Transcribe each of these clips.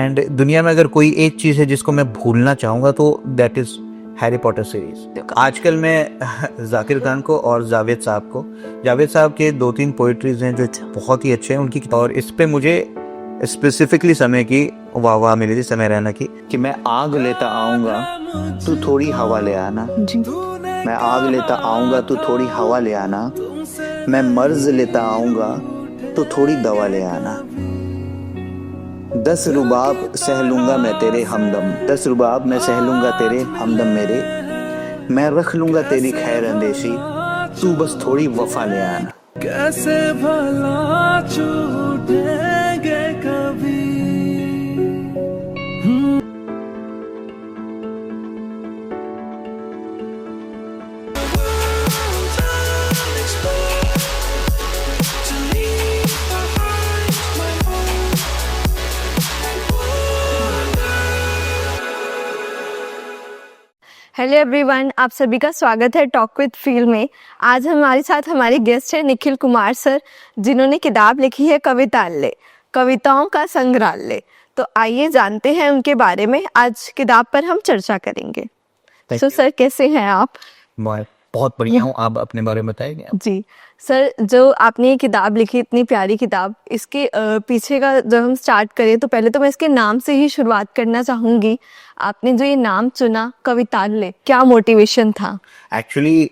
And दुनिया में अगर कोई एक चीज़ है जिसको मैं भूलना चाहूँगा तो that is Harry Potter series. आजकल मैं जाकिर खान को और जावेद साहब के 2-3 पोइट्रीज हैं जो बहुत ही अच्छे हैं उनकी, और इस पे मुझे स्पेसिफिकली समय की वाह मिली थी, समय रैना की, कि मैं आग लेता आऊँगा तू थोड़ी हवा ले आना, मैं आग लेता आऊँगा तू थोड़ी हवा ले आना, मैं मर्ज लेता आऊँगा तो थोड़ी दवा ले आना, 10 रुबाब सह लूंगा मैं तेरे हमदम, 10 रुबाब मैं सह लूंगा तेरे हमदम मेरे, मैं रख लूंगा तेरी खैर अंदेशी, तू बस थोड़ी वफा ले आना। कैसे भला छूटेंगे कभी। हेलो एवरीवन, आप सभी का स्वागत है टॉक विद फील में। आज हमारे साथ हमारे गेस्ट हैं निखिल कुमार सर, जिन्होंने किताब लिखी है कवितालय, कविताओं का संग्रहालय। तो आइए जानते हैं उनके बारे में। आज किताब पर हम चर्चा करेंगे। तो सर कैसे हैं आप? मैं बहुत बढ़िया हूँ, आप अपने बारे में बताएंगे? जी सर, जो आपने ये किताब लिखी, इतनी प्यारी किताब, इसके पीछे का जब हम स्टार्ट करें तो पहले तो मैं इसके नाम से ही शुरुआत करना चाहूँगी। आपने जो ये नाम चुना कवितालय, क्या मोटिवेशन था? एक्चुअली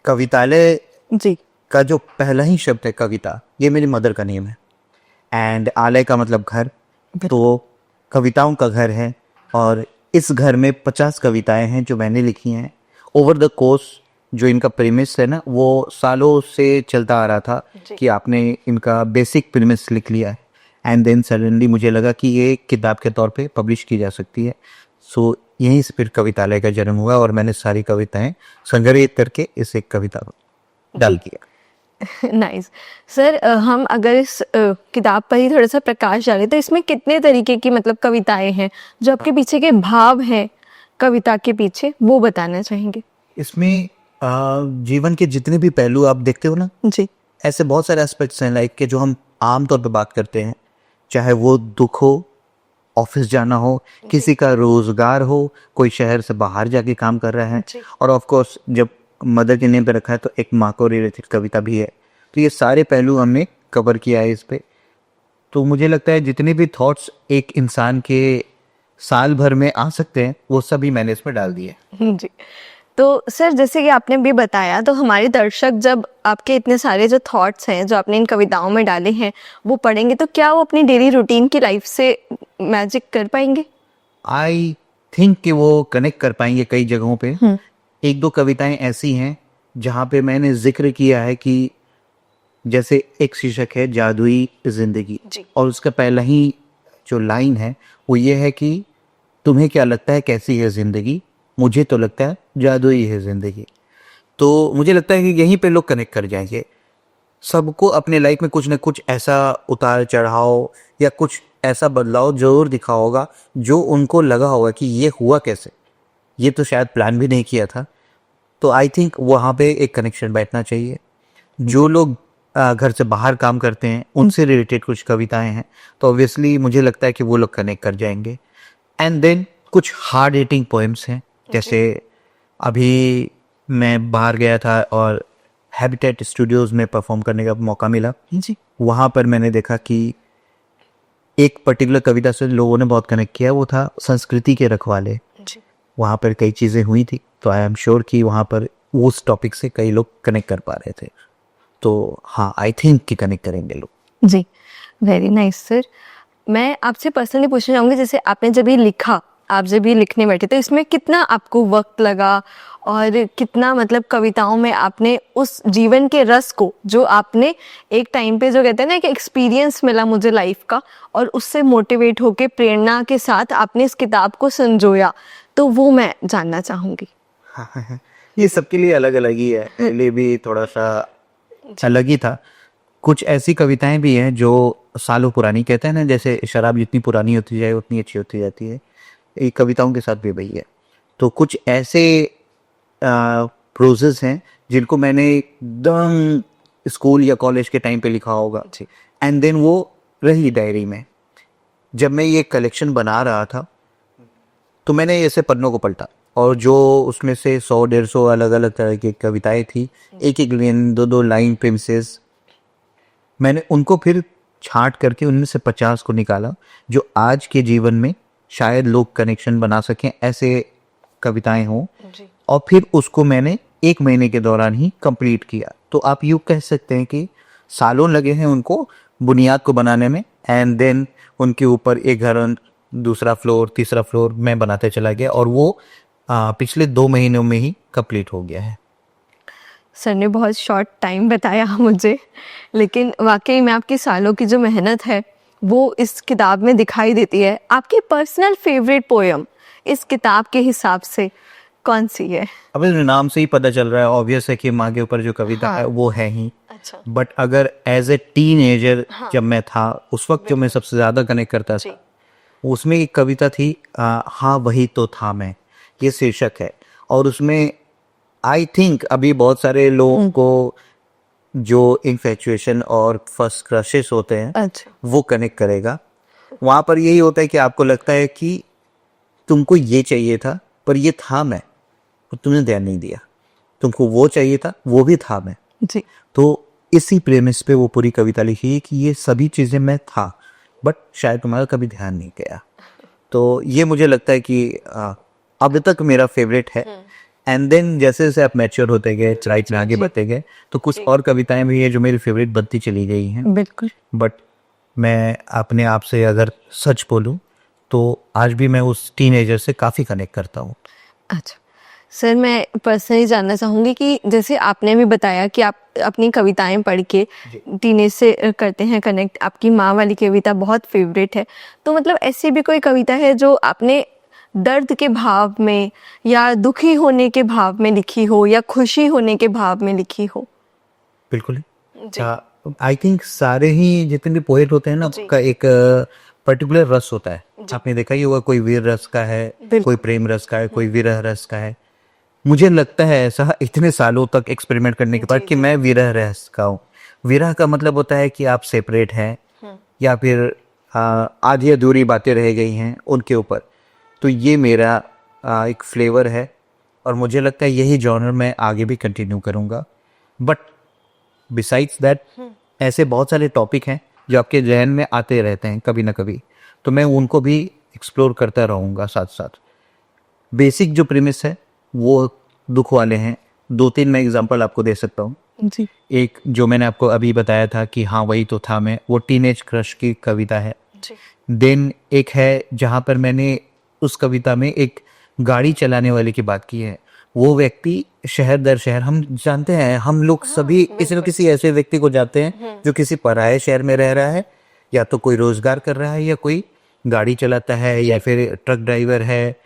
कवितालय जी का जो पहला ही शब्द है कविता, ये मेरी मदर का नेम है, एंड आलय का मतलब घर, तो कविताओं का घर है। और इस घर में 50 कविताएं हैं जो मैंने लिखी हैं ओवर द कोर्स। जो इनका प्रीमिस है ना, वो सालों से चलता आ रहा था कि आपने इनका बेसिक प्रीमिस लिख लिया है, एंड देन सडनली मुझे लगा कि ये किताब के तौर पे पब्लिश की जा सकती है। सो यहीं से फिर कवितालय का जन्म हुआ और मैंने सारी कविताएं संग्रहित करके इस एक कविता डाल दिया। नाइस सर, हम अगर इस किताब पर ही थोड़ा सा प्रकाश डालें तो इसमें कितने तरीके की मतलब कविताएं हैं, जो आपके पीछे के भाव हैं कविता के पीछे, वो बताना चाहेंगे? इसमें जीवन के जितने भी पहलू आप देखते हो ना जी, ऐसे बहुत सारे एस्पेक्ट्स हैं लाइफ के जो हम आम तौर पे बात करते हैं, चाहे वो दुख हो, ऑफिस जाना हो, किसी का रोजगार हो, कोई शहर से बाहर जाके काम कर रहा है, और ऑफ कोर्स जब मदर के नेम पे रखा है तो एक माँ को रिलेटेड कविता भी है। तो ये सारे पहलू हमने कवर किया है इस पे। तो मुझे लगता है जितने भी थॉट्स एक इंसान के साल भर में आ सकते हैं वो सभी मैंने इसमें डाल दिए। जी। तो सर जैसे कि आपने भी बताया, तो हमारे दर्शक जब आपके इतने सारे जो थॉट्स हैं जो आपने इन कविताओं में डाले हैं वो पढ़ेंगे तो क्या वो अपनी डेली रूटीन की लाइफ से मैजिक कर पाएंगे? आई थिंक कि वो कनेक्ट कर पाएंगे कई जगहों पे। एक दो कविताएं ऐसी हैं जहाँ पे मैंने जिक्र किया है कि जैसे एक शीर्षक है जादुई जिंदगी, और उसका पहला ही जो लाइन है वो ये है कि तुम्हें क्या लगता है कैसी है जिंदगी, मुझे तो लगता है जादुई है जिंदगी। तो मुझे लगता है कि यहीं पे लोग कनेक्ट कर जाएंगे। सबको अपने लाइफ में कुछ ना कुछ ऐसा उतार चढ़ाव या कुछ ऐसा बदलाव जरूर दिखा होगा जो उनको लगा होगा कि ये हुआ कैसे, ये तो शायद प्लान भी नहीं किया था। तो आई थिंक वहाँ पे एक कनेक्शन बैठना चाहिए। जो लोग घर से बाहर काम करते हैं उनसे रिलेटेड कुछ कविताएं हैं तो ऑब्वियसली मुझे लगता है कि वो लोग कनेक्ट कर जाएंगे। एंड देन कुछ हार्ड हिटिंग पोएम्स हैं, जैसे अभी मैं बाहर गया था और हैबिटेट स्टूडियोज में परफॉर्म करने का मौका मिला जी। वहाँ पर मैंने देखा कि एक पर्टिकुलर कविता से लोगों ने बहुत कनेक्ट किया, वो था संस्कृति के रखवाले जी। वहाँ पर कई चीज़ें हुई थी, तो आई एम श्योर कि वहाँ पर उस टॉपिक से कई लोग कनेक्ट कर पा रहे थे। तो हाँ, आई थिंक कि कनेक्ट करेंगे लोग जी। Very nice sir. मैं आपसे पर्सनली पूछना चाहूँगी, जैसे आपने जब ये लिखा, आप जब ये लिखने बैठे तो इसमें कितना आपको वक्त लगा और कितना मतलब कविताओं में आपने उस जीवन के रस को, जो आपने एक टाइम पे जो कहते हैं ना कि एक्सपीरियंस मिला मुझे लाइफ का, और उससे मोटिवेट होके प्रेरणा के साथ आपने इस किताब को संजोया, तो वो मैं जानना चाहूँगी। ये सबके लिए अलग अलग ही है, मेरे लिए भी थोड़ा सा अलग ही था। कुछ ऐसी कविताएं भी हैं जो सालों पुरानी, कहते हैं ना जैसे शराब जितनी पुरानी होती जाए उतनी अच्छी होती जाती है, एक कविताओं के साथ भी वही है। तो कुछ ऐसे प्रोजेस हैं जिनको मैंने एकदम स्कूल या कॉलेज के टाइम पे लिखा होगा, एंड देन वो रही डायरी में। जब मैं ये कलेक्शन बना रहा था तो मैंने ऐसे पन्नों को पलटा, और जो उसमें से 100-150 अलग अलग तरह की कविताएं थी, एक एक लाइन, दो दो लाइन प्रेमिसेस, मैंने उनको फिर छांट करके उनमें से 50 को निकाला जो आज के जीवन में शायद लोग कनेक्शन बना सकें, ऐसे कविताएं हों, और फिर उसको मैंने 1 महीने के दौरान ही कंप्लीट किया। तो आप यूँ कह सकते हैं कि सालों लगे हैं उनको बुनियाद को बनाने में, एंड देन उनके ऊपर एक घर, दूसरा फ्लोर, तीसरा फ्लोर मैं बनाते चला गया, और वो पिछले 2 महीनों में ही कंप्लीट हो गया है। सर ने बहुत शॉर्ट टाइम बताया मुझे, लेकिन वाकई में आपकी सालों की जो मेहनत है वो इस किताब में दिखाई देती है। आपकी पर्सनल फेवरेट पोयम इस किताब के हिसाब से कौन सी है? अब इस नाम से ही पता चल रहा है, ऑब्वियस है कि माँ के ऊपर जो कविता है वो है ही। अच्छा। बट अगर एज ए टीनेजर जब मैं था, उस वक्त जो मैं सबसे ज़्यादा कनेक्ट करता था, उसमें एक कविता थी, हाँ वही तो था मैं, ये शीर्षक है। और उसमें आई थिंक अभी बहुत सारे लोगों को जो इन्फेचुएशन और फर्स्ट क्रशेस होते हैं, अच्छा। वो कनेक्ट करेगा। वहाँ पर यही होता है कि आपको लगता है कि तुमको ये चाहिए था पर ये था मैं, और तुमने ध्यान नहीं दिया। तुमको वो चाहिए था, वो भी था मैं। जी। तो इसी प्रेमिस पे वो पूरी कविता लिखी है कि ये सभी चीज़ें मैं था, बट शायद तुम्हारा कभी ध्यान नहीं गया। तो ये मुझे लगता है कि अब तक मेरा फेवरेट है। एंड देन जैसे जैसे आप मैच्योर होते गए, राइट में आगे बढ़ते गए, तो कुछ और कविताएं भी है जो मेरी फेवरेट बनती चली गई हैं। बिल्कुल। बट मैं अपने आप से अगर सच बोलूं तो आज भी मैं उस टीनेजर से काफ़ी कनेक्ट करता हूँ। अच्छा सर, मैं पर्सनली जानना चाहूँगी कि जैसे आपने भी बताया कि आप अपनी कविताएं पढ़ के टीनेज से करते हैं कनेक्ट, आपकी माँ वाली कविता बहुत फेवरेट है, तो मतलब ऐसी भी कोई कविता है जो आपने दर्द के भाव में या दुखी होने के भाव में लिखी हो या खुशी होने के भाव में लिखी हो? बिल्कुल। आई थिंक सारे ही जितने भी पोएट होते हैं ना, उनका एक पर्टिकुलर रस होता है। आपने देखा ही होगा, कोई वीर रस का है, कोई प्रेम रस का है, कोई विरह रस का है। मुझे लगता है ऐसा इतने सालों तक एक्सपेरिमेंट करने के बाद कि मैं विरह रस का हूँ। विरह का मतलब होता है कि आप सेपरेट हैं या फिर आधी अधूरी बातें रह गई हैं उनके ऊपर। तो ये मेरा एक फ्लेवर है, और मुझे लगता है यही जॉनर मैं आगे भी कंटिन्यू करूँगा। बट बिसाइड्स दैट ऐसे बहुत सारे टॉपिक हैं जो आपके जहन में आते रहते हैं कभी ना कभी, तो मैं उनको भी एक्सप्लोर करता रहूँगा साथ साथ। बेसिक जो प्रीमिस है वो दुख वाले हैं। 2-3 मैं एग्जांपल आपको दे सकता हूँ। जी। एक जो मैंने आपको अभी बताया था कि हाँ वही तो था मैं, वो टीनेज क्रश की कविता है। देन एक है जहाँ पर मैंने उस कविता में एक गाड़ी चलाने वाले की बात की है। वो व्यक्ति शहर दर शहर, हम जानते हैं, हम लोग सभी किसी न किसी ऐसे व्यक्ति को जानते हैं जो किसी पराये शहर में रह रहा है, या तो कोई रोजगार कर रहा है, या कोई गाड़ी चलाता है, या फिर ट्रक ड्राइवर है।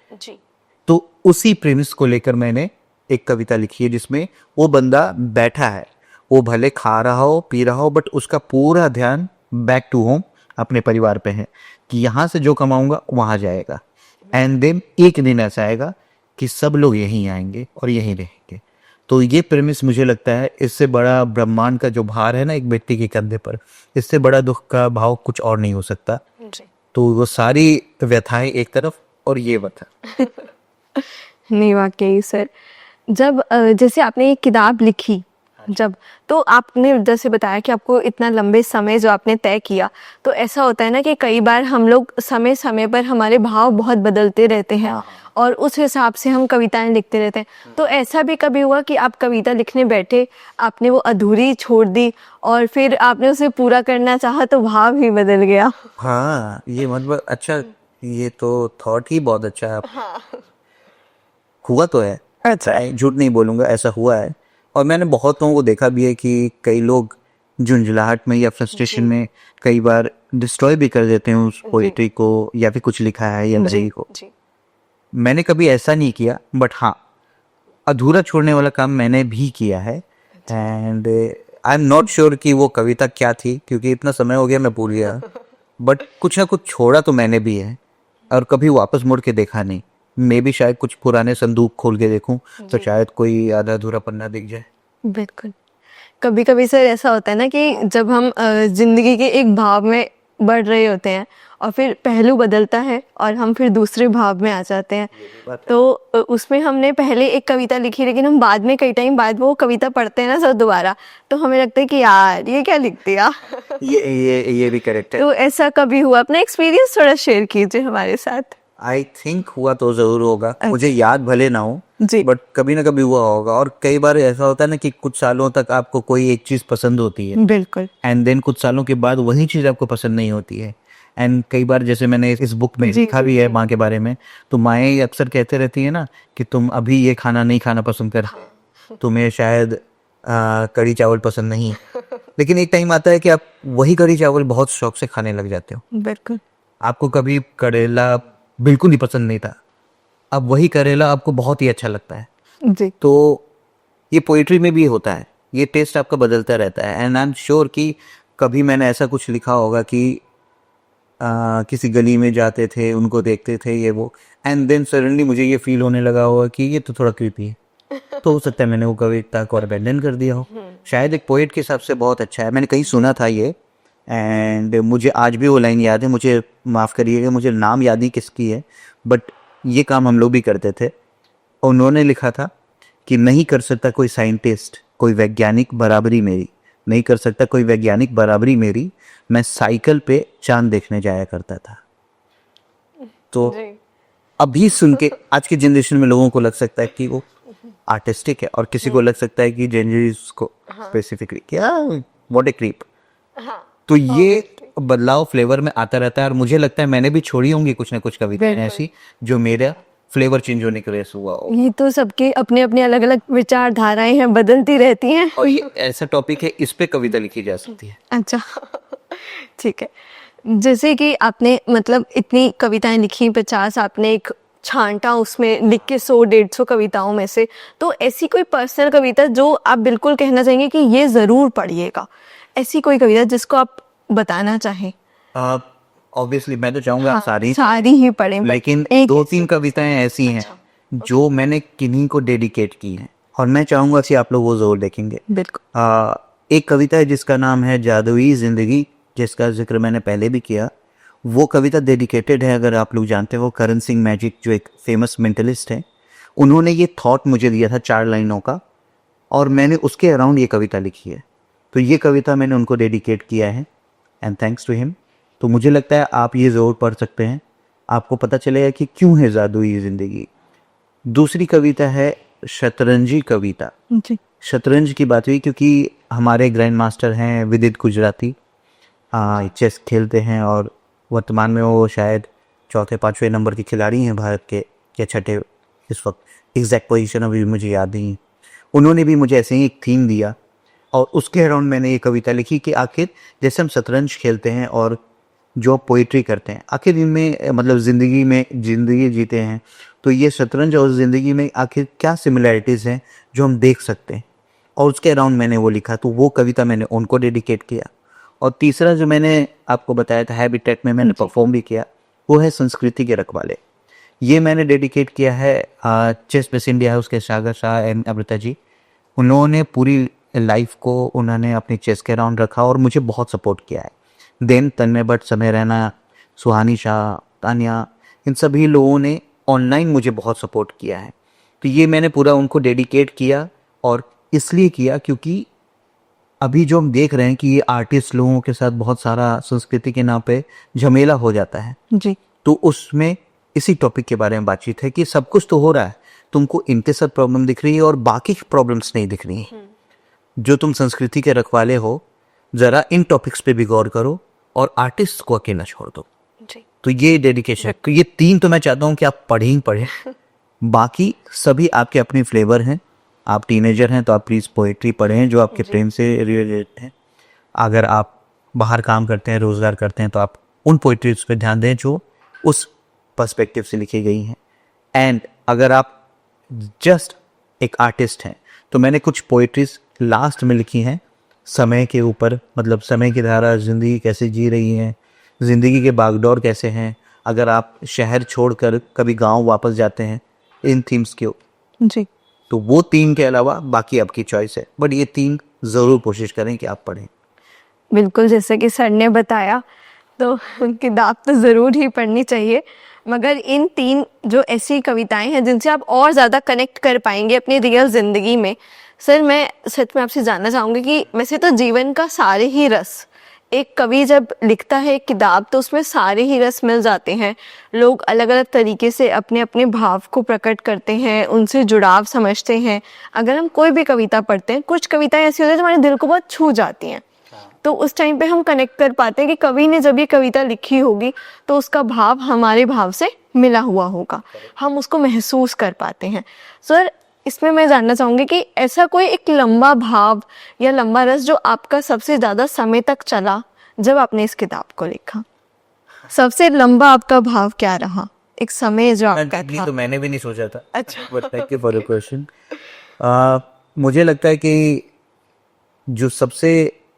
तो उसी प्रेमिस को लेकर मैंने एक कविता लिखी है जिसमें वो बंदा बैठा है, वो भले खा रहा हो, पी रहा हो, बट उसका पूरा ध्यान बैक टू होम, अपने परिवार पे है कि यहाँ से जो कमाऊंगा वहाँ जाएगा। एंड देन एक दिन ऐसा आएगा कि सब लोग यहीं आएंगे और यहीं रहेंगे। तो ये प्रेमिस मुझे लगता है, इससे बड़ा ब्रह्मांड का जो भार है ना एक व्यक्ति के कंधे पर, इससे बड़ा दुख का भाव कुछ और नहीं हो सकता। तो वो सारी व्यथाएं एक तरफ और ये व्यथा। नहीं वाकई सर, जब जैसे आपने ये किताब लिखी, जब तो आपने जैसे बताया कि आपको इतना लंबे समय जो आपने तय किया, तो ऐसा होता है ना कि कई बार हम लोग समय समय पर हमारे भाव बहुत बदलते रहते हैं और उस हिसाब से हम कविताएं लिखते रहते हैं। तो ऐसा भी कभी हुआ कि आप कविता लिखने बैठे, आपने वो अधूरी छोड़ दी और फिर आपने उसे पूरा करना चाहा तो भाव ही बदल गया? हाँ, ये मतलब अच्छा, ये तो थॉट ही बहुत अच्छा है। हुआ तो है, अच्छा, झूठ नहीं बोलूँगा, ऐसा हुआ है। और मैंने बहुत लोगों को देखा भी है कि कई लोग झुंझलाहट में या फ्रस्ट्रेशन में कई बार डिस्ट्रॉय भी कर देते हैं उस पोएट्री को, या फिर कुछ लिखा है या नहीं को। मैंने कभी ऐसा नहीं किया, बट हाँ अधूरा छोड़ने वाला काम मैंने भी किया है। And I am not sure कि वो कविता क्या थी, क्योंकि इतना समय हो गया मैं भूल गया। बट कुछ ना कुछ छोड़ा तो मैंने भी है, और कभी वापस मुड़ के देखा नहीं। मे भी शायद कुछ पुराने संदूक खोल के देखूं तो शायद कोई आधा अधूरा पन्ना दिख जाए। बिल्कुल। कभी कभी सर ऐसा होता है ना कि जब हम जिंदगी के एक भाव में बढ़ रहे होते हैं और फिर पहलू बदलता है और हम फिर दूसरे भाव में आ जाते हैं। तो उसमें हमने पहले एक कविता लिखी, लेकिन हम बाद में कई टाइम बाद वो कविता पढ़ते हैं ना सर दोबारा, तो हमें लगता है कि यार ये क्या लिख दिया। ये भी करेक्ट है। तो ऐसा कभी हुआ? अपना एक्सपीरियंस थोड़ा शेयर कीजिए हमारे साथ। आई थिंक हुआ तो जरूर होगा, मुझे याद भले ना हो जी। बट कभी ना कभी हुआ होगा। और कई बार ऐसा होता है ना कि कुछ सालों तक आपको कोई एक चीज पसंद होती है बिल्कुल। एंड देन कुछ सालों के बाद वही चीज आपको पसंद नहीं होती है। एंड कई बार जैसे मैंने इस बुक में जी, लिखा भी है माँ के बारे में, तो माएँ अक्सर कहते रहती है ना कि तुम अभी ये खाना नहीं खाना पसंद कर, तुम्हें शायद कढ़ी चावल पसंद नहीं, लेकिन एक टाइम आता है कि आप वही कढ़ी चावल बहुत शौक से खाने लग जाते हो। बिल्कुल। आपको कभी करेला बिल्कुल ही पसंद नहीं था, अब वही करेला आपको बहुत ही अच्छा लगता है। जी। तो ये पोइट्री में भी होता है, ये टेस्ट आपका बदलता रहता है। एंड आई एम श्योर कि कभी मैंने ऐसा कुछ लिखा होगा कि किसी गली में जाते थे, उनको देखते थे ये वो, एंड देन सडनली मुझे ये फील होने लगा होगा कि ये तो थोड़ा क्रीपी है, तो हो सकता है मैंने वो कविता को अबैंडन कर दिया हो। शायद एक पोइट के हिसाब से बहुत अच्छा है, मैंने कहीं सुना था ये, एंड मुझे आज भी वो लाइन याद है। मुझे माफ़ करिएगा, मुझे नाम याद नहीं किसकी है, बट ये काम हम लोग भी करते थे। उन्होंने लिखा था कि नहीं कर सकता कोई साइंटिस्ट कोई वैज्ञानिक बराबरी मेरी, नहीं कर सकता कोई वैज्ञानिक बराबरी मेरी, मैं साइकिल पे चांद देखने जाया करता था। तो अभी सुन के आज की जनरेशन में लोगों को लग सकता है कि वो आर्टिस्टिक है, और किसी को लग सकता है कि जेनजीज को स्पेसिफिकली क्या व्हाट ए क्रीप। तो ये बदलाव फ्लेवर में आता रहता है, और मुझे लगता है मैंने भी छोड़ी होंगी कुछ ना कुछ कविताएं ऐसी जो मेरा फ्लेवर चेंज होने की वजह से हुआ हो। ये तो सबके अपने अपने अलग अलग विचारधाराएं हैं, बदलती रहती हैं। और ये ऐसा टॉपिक है, इस पे कविता लिखी जा सकती है। अच्छा ठीक है। जैसे कि आपने मतलब इतनी कविताएं लिखी, 50 आपने एक छांटा उसमें लिख के 100-150 कविताओं में से, तो ऐसी कोई पर्सनल कविता जो आप बिल्कुल कहना चाहेंगे कि ये ज़रूर पढ़िएगा, ऐसी कोई कविता जिसको आप बताना चाहें? ऑब्वियसली मैं तो चाहूंगा आप सारी ही पढ़ें, लेकिन 2-3 कविताएं ऐसी हैं जो मैंने किन्हीं को डेडिकेट की हैं, और मैं चाहूंगा कि आप लोग वो जरूर देखेंगे। बिल्कुल। एक कविता है जिसका नाम है जादुई जिंदगी, जिसका जिक्र मैंने पहले भी किया। वो कविता डेडिकेटेड है, अगर आप लोग जानते हो, करण सिंह मैजिक जो एक फेमस मेंटलिस्ट है, उन्होंने ये थॉट मुझे दिया था 4 लाइनों का, और मैंने उसके अराउंड ये कविता लिखी है। तो ये कविता मैंने उनको डेडिकेट किया है, एंड थैंक्स टू हिम। तो मुझे लगता है आप ये ज़रूर पढ़ सकते हैं, आपको पता चलेगा कि क्यों है जादुई ज़िंदगी। दूसरी कविता है शतरंजी कविता। जी। शतरंज की बात हुई क्योंकि हमारे ग्रैंड मास्टर हैं विदित गुजराती, चेस खेलते हैं, और वर्तमान में वो शायद 4-5वें नंबर के खिलाड़ी हैं भारत के, या 6ठे इस वक्त, एग्जैक्ट पोजीशन अभी मुझे याद नहीं। उन्होंने भी मुझे ऐसे ही एक थीम दिया, और उसके अराउंड मैंने ये कविता लिखी कि आखिर जैसे हम शतरंज खेलते हैं और जो पोइट्री करते हैं, आखिर इनमें मतलब ज़िंदगी में ज़िंदगी जीते हैं, तो ये शतरंज और ज़िंदगी में आखिर क्या सिमिलैरिटीज़ हैं जो हम देख सकते हैं, और उसके अराउंड मैंने वो लिखा। तो वो कविता मैंने उनको डेडिकेट किया। और तीसरा जो मैंने आपको बताया था हैबिटेट में मैंने परफॉर्म भी किया, वो है संस्कृति के रखवाले। ये मैंने डेडिकेट किया है चेस बेस इंडिया हाउस के सागर शाह एंड अमृता जी। उन्होंने पूरी लाइफ को उन्होंने अपनी चेस के अराउंड रखा और मुझे बहुत सपोर्ट किया है। देन तन्मय भट्ट, समय रैना, सुहानी शाह, तानिया, इन सभी लोगों ने ऑनलाइन मुझे बहुत सपोर्ट किया है। तो ये मैंने पूरा उनको डेडिकेट किया, और इसलिए किया क्योंकि अभी जो हम देख रहे हैं कि ये आर्टिस्ट लोगों के साथ बहुत सारा संस्कृति के नाम पे झमेला हो जाता है जी। तो उसमें इसी टॉपिक के बारे में बातचीत है कि सब कुछ तो हो रहा है, तुमको इनके साथ प्रॉब्लम दिख रही है और बाकी प्रॉब्लम्स नहीं दिख रही हैं। जो तुम संस्कृति के रखवाले हो, जरा इन टॉपिक्स पे भी गौर करो और आर्टिस्ट को अकेला छोड़ दो। जी। तो ये डेडिकेशन, तो ये 3 तो मैं चाहता हूँ कि आप पढ़ें ही पढ़ें। बाकी सभी आपके अपने फ्लेवर हैं। आप टीनेजर हैं तो आप प्लीज़ पोएट्री पढ़ें जो आपके प्रेम से रिलेटेड है। अगर आप बाहर काम करते हैं, रोज़गार करते हैं, तो आप उन पोएट्रीज पे ध्यान दें जो उस पर्सपेक्टिव से लिखी गई हैं। एंड अगर आप जस्ट एक आर्टिस्ट हैं तो मैंने कुछ पोएट्रीज लास्ट में लिखी हैं समय के ऊपर, मतलब समय की धारा ज़िंदगी कैसे जी रही है, ज़िंदगी के बागडोर कैसे हैं, अगर आप शहर छोड़कर कभी गांव वापस जाते हैं, इन थीम्स के जी। तो वो 3 के अलावा बाकी आपकी चॉइस है, बट ये 3 ज़रूर कोशिश करें कि आप पढ़ें। बिल्कुल, जैसे कि सर ने बताया तो किताब तो ज़रूर ही पढ़नी चाहिए, मगर इन 3 जो ऐसी कविताएं हैं जिनसे आप और ज़्यादा कनेक्ट कर पाएंगे अपनी रियल ज़िंदगी में। सर, मैं सच में आपसे जानना चाहूँगी कि वैसे तो जीवन का सारे ही रस, एक कवि जब लिखता है एक किताब तो उसमें सारे ही रस मिल जाते हैं। लोग अलग अलग तरीके से अपने अपने भाव को प्रकट करते हैं, उनसे जुड़ाव समझते हैं। अगर हम कोई भी कविता पढ़ते हैं, कुछ कविताएं ऐसी होती हैं जो हमारे दिल को बहुत छू जाती हैं, तो उस टाइम पे हम कनेक्ट कर पाते हैं कि कवि ने जब ये कविता लिखी होगी तो उसका भाव हमारे भाव से मिला हुआ होगा, हम उसको महसूस कर पाते हैं। सर, इसमें मैं जानना चाहूँगी कि ऐसा कोई एक लंबा भाव या लंबा रस जो आपका सबसे ज़्यादा समय तक चला जब आपने इस किताब को लिखा, सबसे लंबा आपका भाव क्या रहा, एक समय जो आपका था? तो मैंने भी नहीं सोचा था। अच्छा। But thank you for your question. मुझे लगता है कि जो सबसे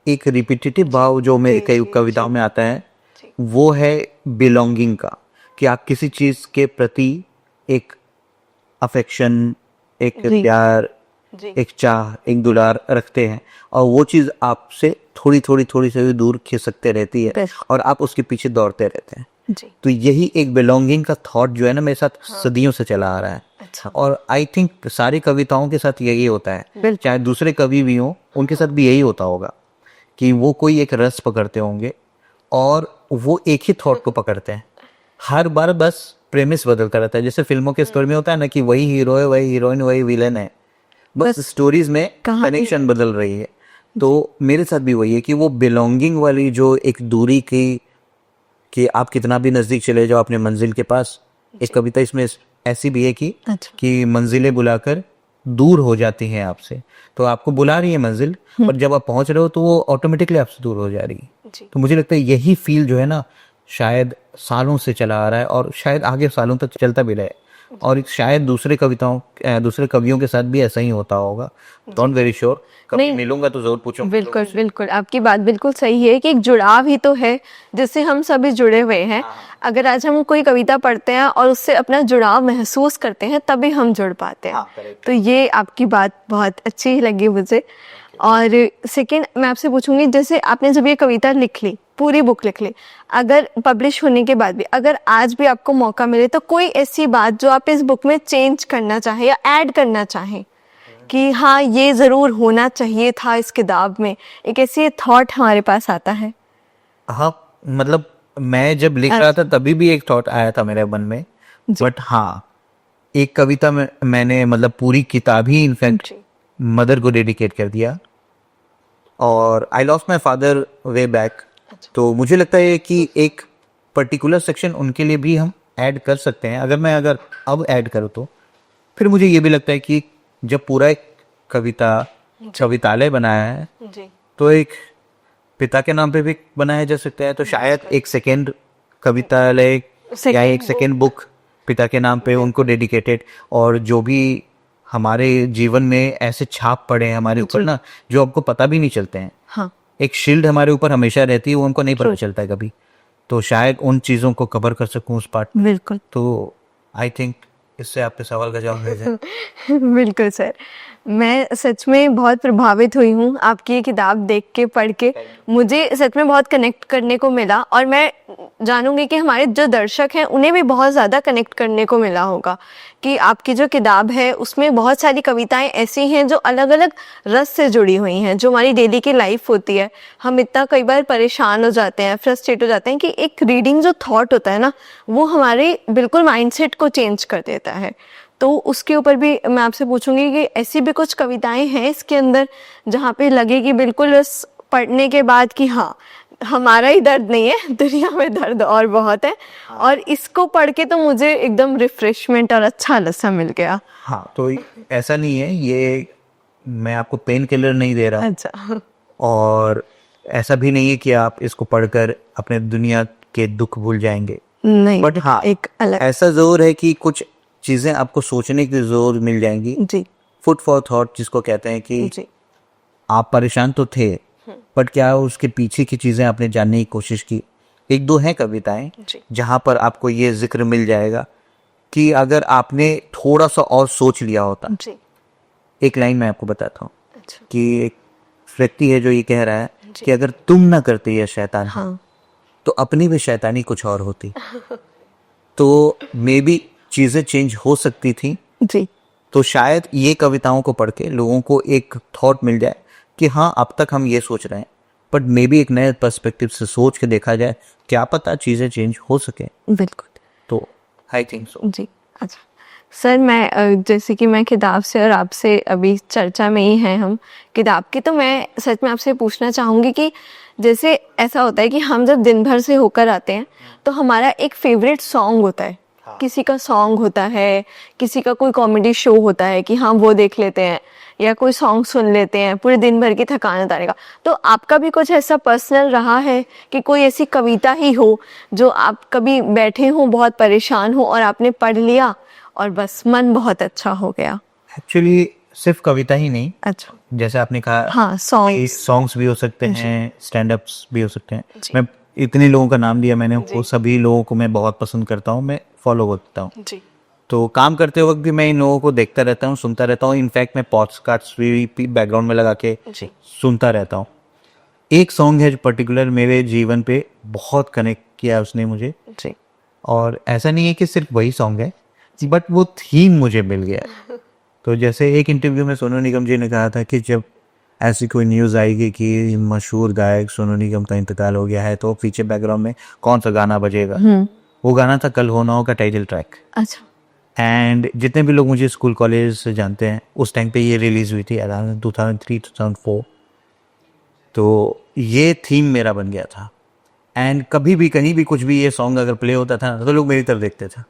एक रिपीटेटिव भाव जो मेरी कई कविताओं में आता है वो है बिलोंगिंग का, कि आप किसी चीज के प्रति एक अफेक्शन, एक जी। प्यार, जी। एक चाह, एक दुलार रखते हैं और वो चीज आपसे थोड़ी से भी दूर खिसकते रहती है बस। और आप उसके पीछे दौड़ते रहते हैं। जी। तो यही एक बिलोंगिंग का थॉट जो है ना मेरे साथ सदियों से चला आ रहा है। अच्छा। और आई थिंक सारी कविताओं के साथ यही होता है, बिल्कुल। चाहे दूसरे कवि भी हों उनके साथ भी यही होता होगा कि वो कोई एक रस पकड़ते होंगे और वो एक ही थॉट को पकड़ते हैं। हर बार बस प्रेमिस बदल कर रहता है, जैसे फिल्मों के स्टोरी में होता है ना कि वही हीरो है, वही हीरोइन, वही विलन है, बस स्टोरीज में कहानी- कनेक्शन बदल रही है। तो मेरे साथ भी वही है कि वो बिलोंगिंग वाली जो एक दूरी की, कि आप कितना भी नजदीक चले जाओ अपने मंजिल के पास, एक कविता इसमें ऐसी भी है अच्छा। कि मंजिलें बुलाकर दूर हो जाती हैं आपसे। तो आपको बुला रही है मंजिल, पर जब आप पहुंच रहे हो तो वो ऑटोमेटिकली आपसे दूर हो जा रही है। जी। तो मुझे लगता है यही फील जो है ना शायद सालों से चला आ रहा है और शायद आगे सालों तक चलता भी रहे, और शायद दूसरे कवियों के साथ भी ऐसा ही होता होगा। डोंट वेरी श्योर, कभी नहीं। मिलूंगा तो जरूर पूछूंगा। बिल्कुल बिल्कुल, आपकी बात बिल्कुल सही है कि एक जुड़ाव ही तो है जिससे हम सभी जुड़े हुए हैं। अगर आज हम कोई कविता पढ़ते हैं और उससे अपना जुड़ाव महसूस करते हैं तभी हम जुड़ पाते हैं। हाँ, correct। तो ये आपकी बात बहुत अच्छी लगी मुझे। और सेकंड, मैं आपसे पूछूंगी, जैसे आपने जब ये कविता लिख ली, पूरी बुक लिख ली, अगर पब्लिश होने के बाद भी अगर आज भी आपको मौका मिले तो कोई ऐसी बात जो आप इस बुक में चेंज करना चाहें या ऐड करना चाहें कि हाँ ये ज़रूर होना चाहिए था इस किताब में, एक ऐसी थॉट हमारे पास आता है? हाँ, मतलब मैं जब लिख रहा था तभी भी एक थॉट आया था मेरे मन में, बट हाँ, एक कविता में मैंने मतलब पूरी किताब ही इनफैक्ट मदर को डेडिकेट कर दिया। और I lost my father way back, तो मुझे लगता है कि एक पर्टिकुलर सेक्शन उनके लिए भी हम ऐड कर सकते हैं। अगर अब ऐड करूँ तो फिर मुझे ये भी लगता है कि जब पूरा एक कवितालय बनाया है जी। तो एक पिता के नाम पे भी बनाया जा सकता है, तो शायद एक सेकेंड कवितालय या एक सेकेंड बुक पिता के नाम पे उनको डेडिकेटेड, और जो भी हमारे जीवन में ऐसे छाप पड़े हैं हमारे ऊपर ना, जो आपको पता भी नहीं चलते हैं। हाँ। एक शील्ड हमारे ऊपर हमेशा रहती है, वो हमको नहीं पता चलता है कभी, तो शायद उन चीज़ों को कवर कर सकूं उस पार्ट में। बिल्कुल। तो आई थिंक इससे आपके सवाल का जवाब मिल जाए। बिल्कुल सर, मैं सच में बहुत प्रभावित हुई हूँ आपकी ये किताब देख के, पढ़ के। मुझे सच में बहुत कनेक्ट करने को मिला और मैं जानूंगी कि हमारे जो दर्शक हैं उन्हें भी बहुत ज़्यादा कनेक्ट करने को मिला होगा कि आपकी जो किताब है उसमें बहुत सारी कविताएं ऐसी हैं जो अलग अलग रस से जुड़ी हुई हैं, जो हमारी डेली की लाइफ होती है। हम इतना कई बार परेशान हो जाते हैं, फ्रस्ट्रेट हो जाते हैं कि एक रीडिंग जो थॉट होता है ना, वो हमारे बिल्कुल माइंडसेट को चेंज कर देता है। तो उसके ऊपर भी मैं आपसे पूछूंगी कि ऐसी भी कुछ कविताएं हैं इसके अंदर जहाँ पे लगे कि बिल्कुल उस पढ़ने के बाद कि हाँ, हमारा ही दर्द नहीं है, दुनिया में दर्द और बहुत है, और इसको पढ़ के तो मुझे एकदम रिफ्रेशमेंट और अच्छा लसा मिल गया। हाँ, तो ऐसा नहीं है, ये मैं आपको पेन किलर नहीं दे रहा। अच्छा। और ऐसा भी नहीं है कि आप इसको पढ़कर अपने दुनिया के दुख भूल जाएंगे, नहीं, बट हाँ, एक अलग ऐसा जरूर है कि कुछ चीजें आपको सोचने की जरूर मिल जाएंगी। जी। फूड फॉर थॉट जिसको कहते हैं कि जी। आप परेशान तो थे, बट क्या उसके पीछे की चीजें आपने जानने की कोशिश की। एक दो हैं कविताएं जी। जहां पर आपको ये जिक्र मिल जाएगा कि अगर आपने थोड़ा सा और सोच लिया होता। जी। एक लाइन मैं आपको बताता हूँ अच्छा। कि एक व्यक्ति है जो ये कह रहा है कि अगर तुम ना करते ये शैतान, हाँ। तो अपनी भी शैतानी कुछ और होती। तो मे बी चीज़ें चेंज हो सकती थी। जी तो शायद ये कविताओं को पढ़ के लोगों को एक थॉट मिल जाए कि हाँ, अब तक हम ये सोच रहे हैं, बट मे बी एक नए पर्सपेक्टिव से सोच के देखा जाए, क्या पता चीज़ें चेंज हो सके। बिल्कुल। तो आई थिंक सो। जी अच्छा सर, मैं जैसे कि मैं किताब से और आपसे अभी चर्चा में ही हैं हम किताब की, तो मैं सच में आपसे पूछना चाहूँगी कि जैसे ऐसा होता है कि हम जब दिन भर से होकर आते हैं तो हमारा एक फेवरेट सॉन्ग होता है। किसी का सॉन्ग होता है, किसी का कोई कॉमेडी शो होता है कि हाँ वो देख लेते हैं, या कोई सॉन्ग सुन लेते हैं पूरे दिन भर की थकान उतारने का। तो आपका भी कुछ ऐसा पर्सनल रहा है कि कोई ऐसी कविता ही हो जो आप कभी बैठे हो, बहुत परेशान हो और आपने पढ़ लिया और बस मन बहुत अच्छा हो गया? एक्चुअली सिर्फ कविता ही नहीं, अच्छा। जैसे आपने कहा, हाँ, सॉन्ग्स। सॉन्ग्स भी हो सकते हैं, स्टैंड अप्स भी हो सकते हैं। जी। मैं इतने लोगों का नाम लिया मैंने, वो जी। सभी लोगों को मैं बहुत पसंद करता हूँ, मैं फॉलो करता हूँ। जी तो काम करते वक्त भी मैं इन लोगों को देखता रहता हूँ, सुनता रहता हूँ। इनफैक्ट मैं पॉडकास्ट भी बैकग्राउंड में लगा के जी सुनता रहता हूँ। एक सॉन्ग है जो पर्टिकुलर मेरे जीवन पे बहुत कनेक्ट किया उसने मुझे, जी और ऐसा नहीं है कि सिर्फ वही सॉन्ग है, बट वो थीम मुझे मिल गया है। तो जैसे एक इंटरव्यू में सोनू निगम जी ने कहा था कि जब ऐसी कोई न्यूज़ आएगी कि मशहूर गायक सोनू निगम का इंतकाल हो गया है, तो पीछे बैकग्राउंड में कौन सा गाना बजेगा। वो गाना था कल हो ना हो का टाइटल ट्रैक। अच्छा। एंड जितने भी लोग मुझे स्कूल कॉलेज से जानते हैं, उस टाइम पे ये रिलीज़ हुई थी अराउंड 2003-2004। तो ये थीम मेरा बन गया था। एंड कभी भी कहीं भी कुछ भी ये सॉन्ग अगर प्ले होता था तो लोग मेरी तरफ देखते थे,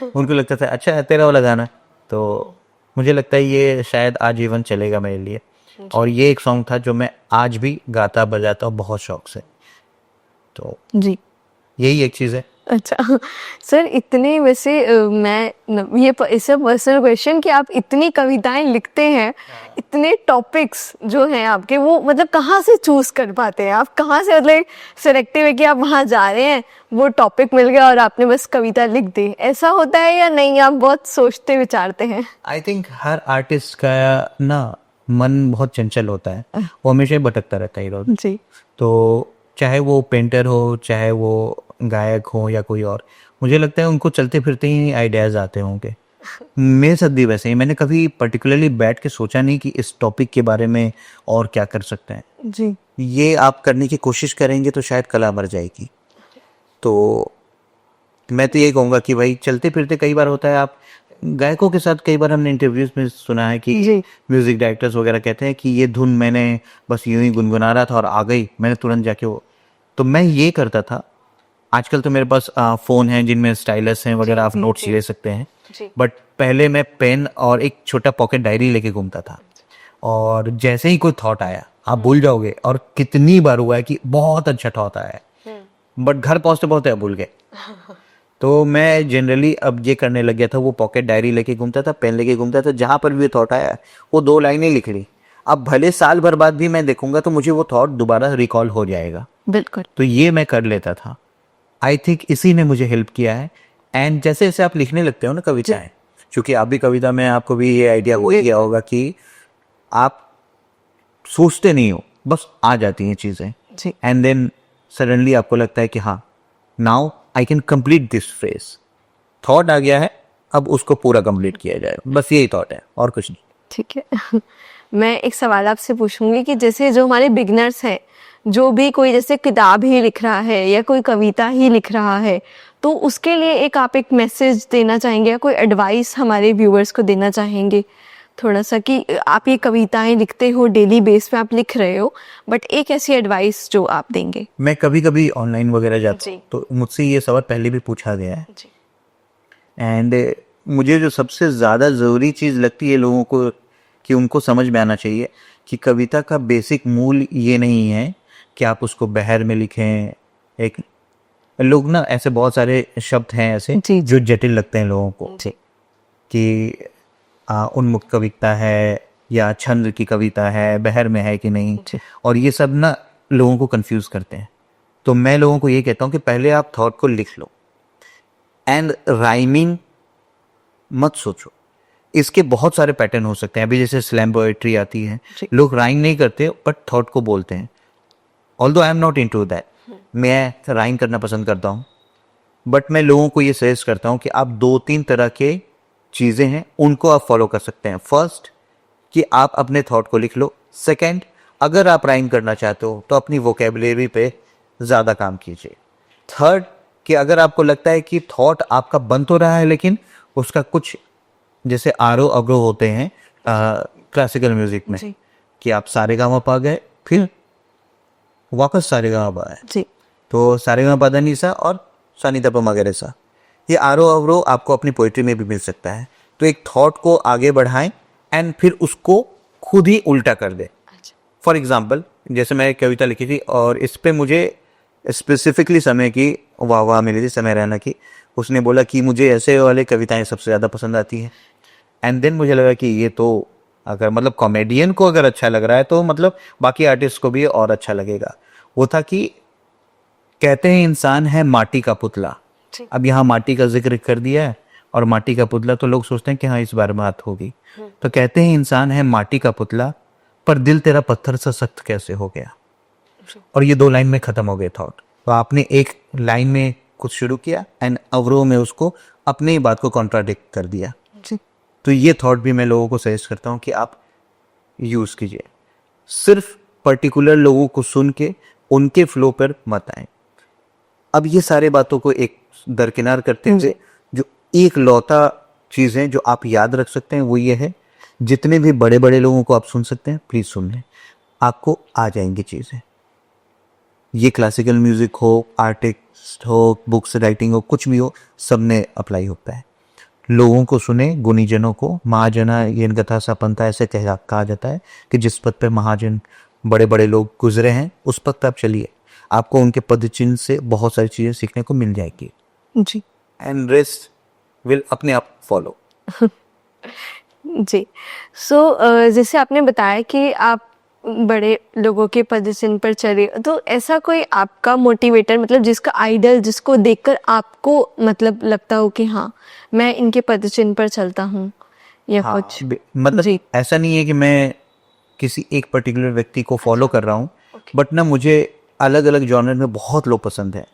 उनको लगता था अच्छा तेरा वाला गाना। तो मुझे लगता है ये शायद आजीवन चलेगा मेरे लिए। और ये एक सॉन्ग था जो मैं आज भी गाता बजाता हूँ बहुत शौक से। तो जी यही एक चीज़ है। अच्छा सर, इतने वैसे ये ऐसा पर्सनल क्वेश्चन कि आप इतनी कविताएं लिखते हैं, इतने टॉपिक्स जो हैं आपके, वो मतलब कहाँ से चूज कर पाते हैं आप? कहाँ से मतलब सिलेक्टिव है कि आप वहाँ जा रहे हैं, वो टॉपिक मिल गया और आपने बस कविता लिख दी, ऐसा होता है या नहीं? आप बहुत सोचते विचारते हैं? आई थिंक हर आर्टिस्ट का ना मन बहुत चंचल होता है, वो हमेशा ही भटकता रहता है इधर उधर। जी तो चाहे वो पेंटर हो, चाहे वो गायक हो या कोई और, मुझे लगता है उनको चलते फिरते ही आइडियाज आते होंगे। मेरे साथ भी वैसे ही, मैंने कभी पर्टिकुलरली बैठ के सोचा नहीं कि इस टॉपिक के बारे में और क्या कर सकते हैं। जी ये आप करने की कोशिश करेंगे तो शायद कला मर जाएगी। तो मैं तो ये कहूँगा कि भाई चलते फिरते कई बार होता है। आप गायकों के साथ कई बार हमने इंटरव्यूज में सुना है कि जी। म्यूजिक डायरेक्टर्स वगैरह कहते हैं कि ये धुन मैंने बस यूं ही गुनगुना रहा था और आ गई, मैंने तुरंत जाके वो। तो मैं ये करता था। आजकल तो मेरे पास फ़ोन है जिनमें स्टाइलस हैं वगैरह, आप नोट्स ले सकते हैं। जी। बट पहले मैं पेन और एक छोटा पॉकेट डायरी लेके घूमता था, और जैसे ही कोई थॉट आया, आप भूल जाओगे। और कितनी बार हुआ है कि बहुत अच्छा थॉट आया है, बट घर पहुंचते पहुंचते भूल गए। तो मैं जनरली अब ये करने लग गया था, वो पॉकेट डायरी लेके घूमता था, पेन लेके घूमता था, जहां पर भी थॉट आया वो 2 लाइनें लिख ली। अब भले साल भर बाद भी मैं देखूंगा तो मुझे वो थॉट दोबारा रिकॉल हो जाएगा। बिल्कुल। तो ये मैं कर लेता था। आई थिंक इसी ने मुझे हेल्प किया है। एंड जैसे जैसे आप लिखने लगते हो ना कविताएं, क्योंकि आप भी कविता में, आपको भी ये आइडिया हो ही गया होगा कि आप सोचते नहीं हो, बस आ जाती हैं चीजें। जी। एंड देन सडनली आपको लगता है कि हाँ, now I can complete this phrase. Thought आ गया है, अब उसको पूरा कंप्लीट किया जाए, बस यही थॉट है और कुछ नहीं। ठीक है मैं एक सवाल आपसे पूछूंगी कि जैसे जो हमारे बिगनर्स हैं, जो भी कोई जैसे किताब ही लिख रहा है या कोई कविता ही लिख रहा है, तो उसके लिए आप एक मैसेज देना चाहेंगे या कोई एडवाइस हमारे व्यूअर्स को देना चाहेंगे थोड़ा सा, कि आप ये कविताएं लिखते हो, डेली बेस पे आप लिख रहे हो, बट एक ऐसी एडवाइस जो आप देंगे? मैं कभी कभी ऑनलाइन वगैरह जाता हूँ जी। तो मुझसे ये सवाल पहले भी पूछा गया है। जी। एंड मुझे जो सबसे ज़्यादा ज़रूरी चीज़ लगती है लोगों को कि उनको समझ में आना चाहिए कि कविता का बेसिक मूल ये नहीं है कि आप उसको बहर में लिखें। एक लोग ना, ऐसे बहुत सारे शब्द हैं ऐसे जी। जो जटिल लगते हैं लोगों को, जी। कि उन्मुक्त कविता है या छंद की कविता है, बहर में है कि नहीं, और ये सब ना लोगों को कंफ्यूज करते हैं। तो मैं लोगों को ये कहता हूँ कि पहले आप थॉट को लिख लो, एंड राइमिंग मत सोचो। इसके बहुत सारे पैटर्न हो सकते हैं। अभी जैसे स्लैम पोएट्री आती है, लोग राइम नहीं करते बट थॉट को बोलते हैं। Although I am not into that, मैं राइम करना पसंद करता हूँ, बट मैं लोगों को ये सजेस्ट करता हूँ कि आप 2-3 तरह के चीज़ें हैं उनको आप फॉलो कर सकते हैं। फर्स्ट कि आप अपने थॉट को लिख लो। सेकंड, अगर आप राइम करना चाहते हो तो अपनी वोकेबुलरी पे ज़्यादा काम कीजिए। थर्ड कि अगर आपको लगता है कि थॉट आपका बन तो रहा है लेकिन उसका कुछ जैसे आरोह अवरोह होते हैं क्लासिकल म्यूजिक में जी कि आप सारेगामापा गए फिर वापस सारेगामापा आए, जी तो सारेगामापा धा नी सा और सा नी धा पा मा गा रे सा, ये आरोह अवरोह आपको अपनी पोइट्री में भी मिल सकता है। तो एक थॉट को आगे बढ़ाएं एंड फिर उसको खुद ही उल्टा कर दे। फॉर एग्जाम्पल जैसे मैं एक कविता लिखी थी और इस पे मुझे स्पेसिफिकली समय की वाह मिली थी, समय रैना की। उसने बोला कि मुझे ऐसे वाले कविताएं सबसे ज़्यादा पसंद आती हैं। एंड देन मुझे लगा कि ये तो अगर मतलब कॉमेडियन को अगर अच्छा लग रहा है तो मतलब बाकी आर्टिस्ट को भी और अच्छा लगेगा। वो था कि कहते हैं इंसान है माटी का पुतला। जी। अब यहाँ माटी का जिक्र कर दिया है और माटी का पुतला तो लोग सोचते हैं कि हाँ इस बार बात होगी। तो कहते हैं इंसान है माटी का पुतला पर दिल तेरा पत्थर सा सख्त कैसे हो गया। और ये 2 लाइन में खत्म हो गए थॉट। तो आपने एक लाइन में कुछ शुरू किया एंड अवरोह में उसको अपनी ही बात को कॉन्ट्राडिक्ट कर दिया। जी तो ये थॉट भी मैं लोगों को सजेस्ट करता हूँ कि आप यूज कीजिए। सिर्फ पर्टिकुलर लोगों को सुन के उनके फ्लो पर मत आए। अब ये सारे बातों को एक दरकिनार करते हुए जो एक लौता चीज है जो आप याद रख सकते हैं वो ये है, जितने भी बड़े बड़े लोगों को आप सुन सकते हैं प्लीज सुन लें, आपको आ जाएंगी चीजें। ये क्लासिकल म्यूजिक हो, आर्टिस्ट हो, बुक्स राइटिंग हो, कुछ भी हो, सब में अप्लाई होता है। लोगों को सुने, गुणीजनों को। महाजना ये कथा सा पंथा ऐसे कहा जाता है कि जिस पद पे महाजन बड़े बड़े लोग गुजरे हैं उस पद पे आप चलिए, आपको उनके पद चिन्ह से बहुत सारी चीजें सीखने को मिल जाएगी जी एंड रेस्ट विल अपने आप फॉलो। जी। सो जैसे आपने बताया कि आप बड़े लोगों के पदचिन्ह पर चले, तो ऐसा कोई आपका मोटिवेटर मतलब जिसका आइडल जिसको देखकर आपको मतलब लगता हो कि हाँ मैं इनके पदचिन्ह पर चलता हूँ या हाँ, कुछ? मतलब जी ऐसा नहीं है कि मैं किसी एक पर्टिकुलर व्यक्ति को फॉलो कर रहा हूँ, बट ना मुझे अलग अलग जॉनर में बहुत लोग पसंद है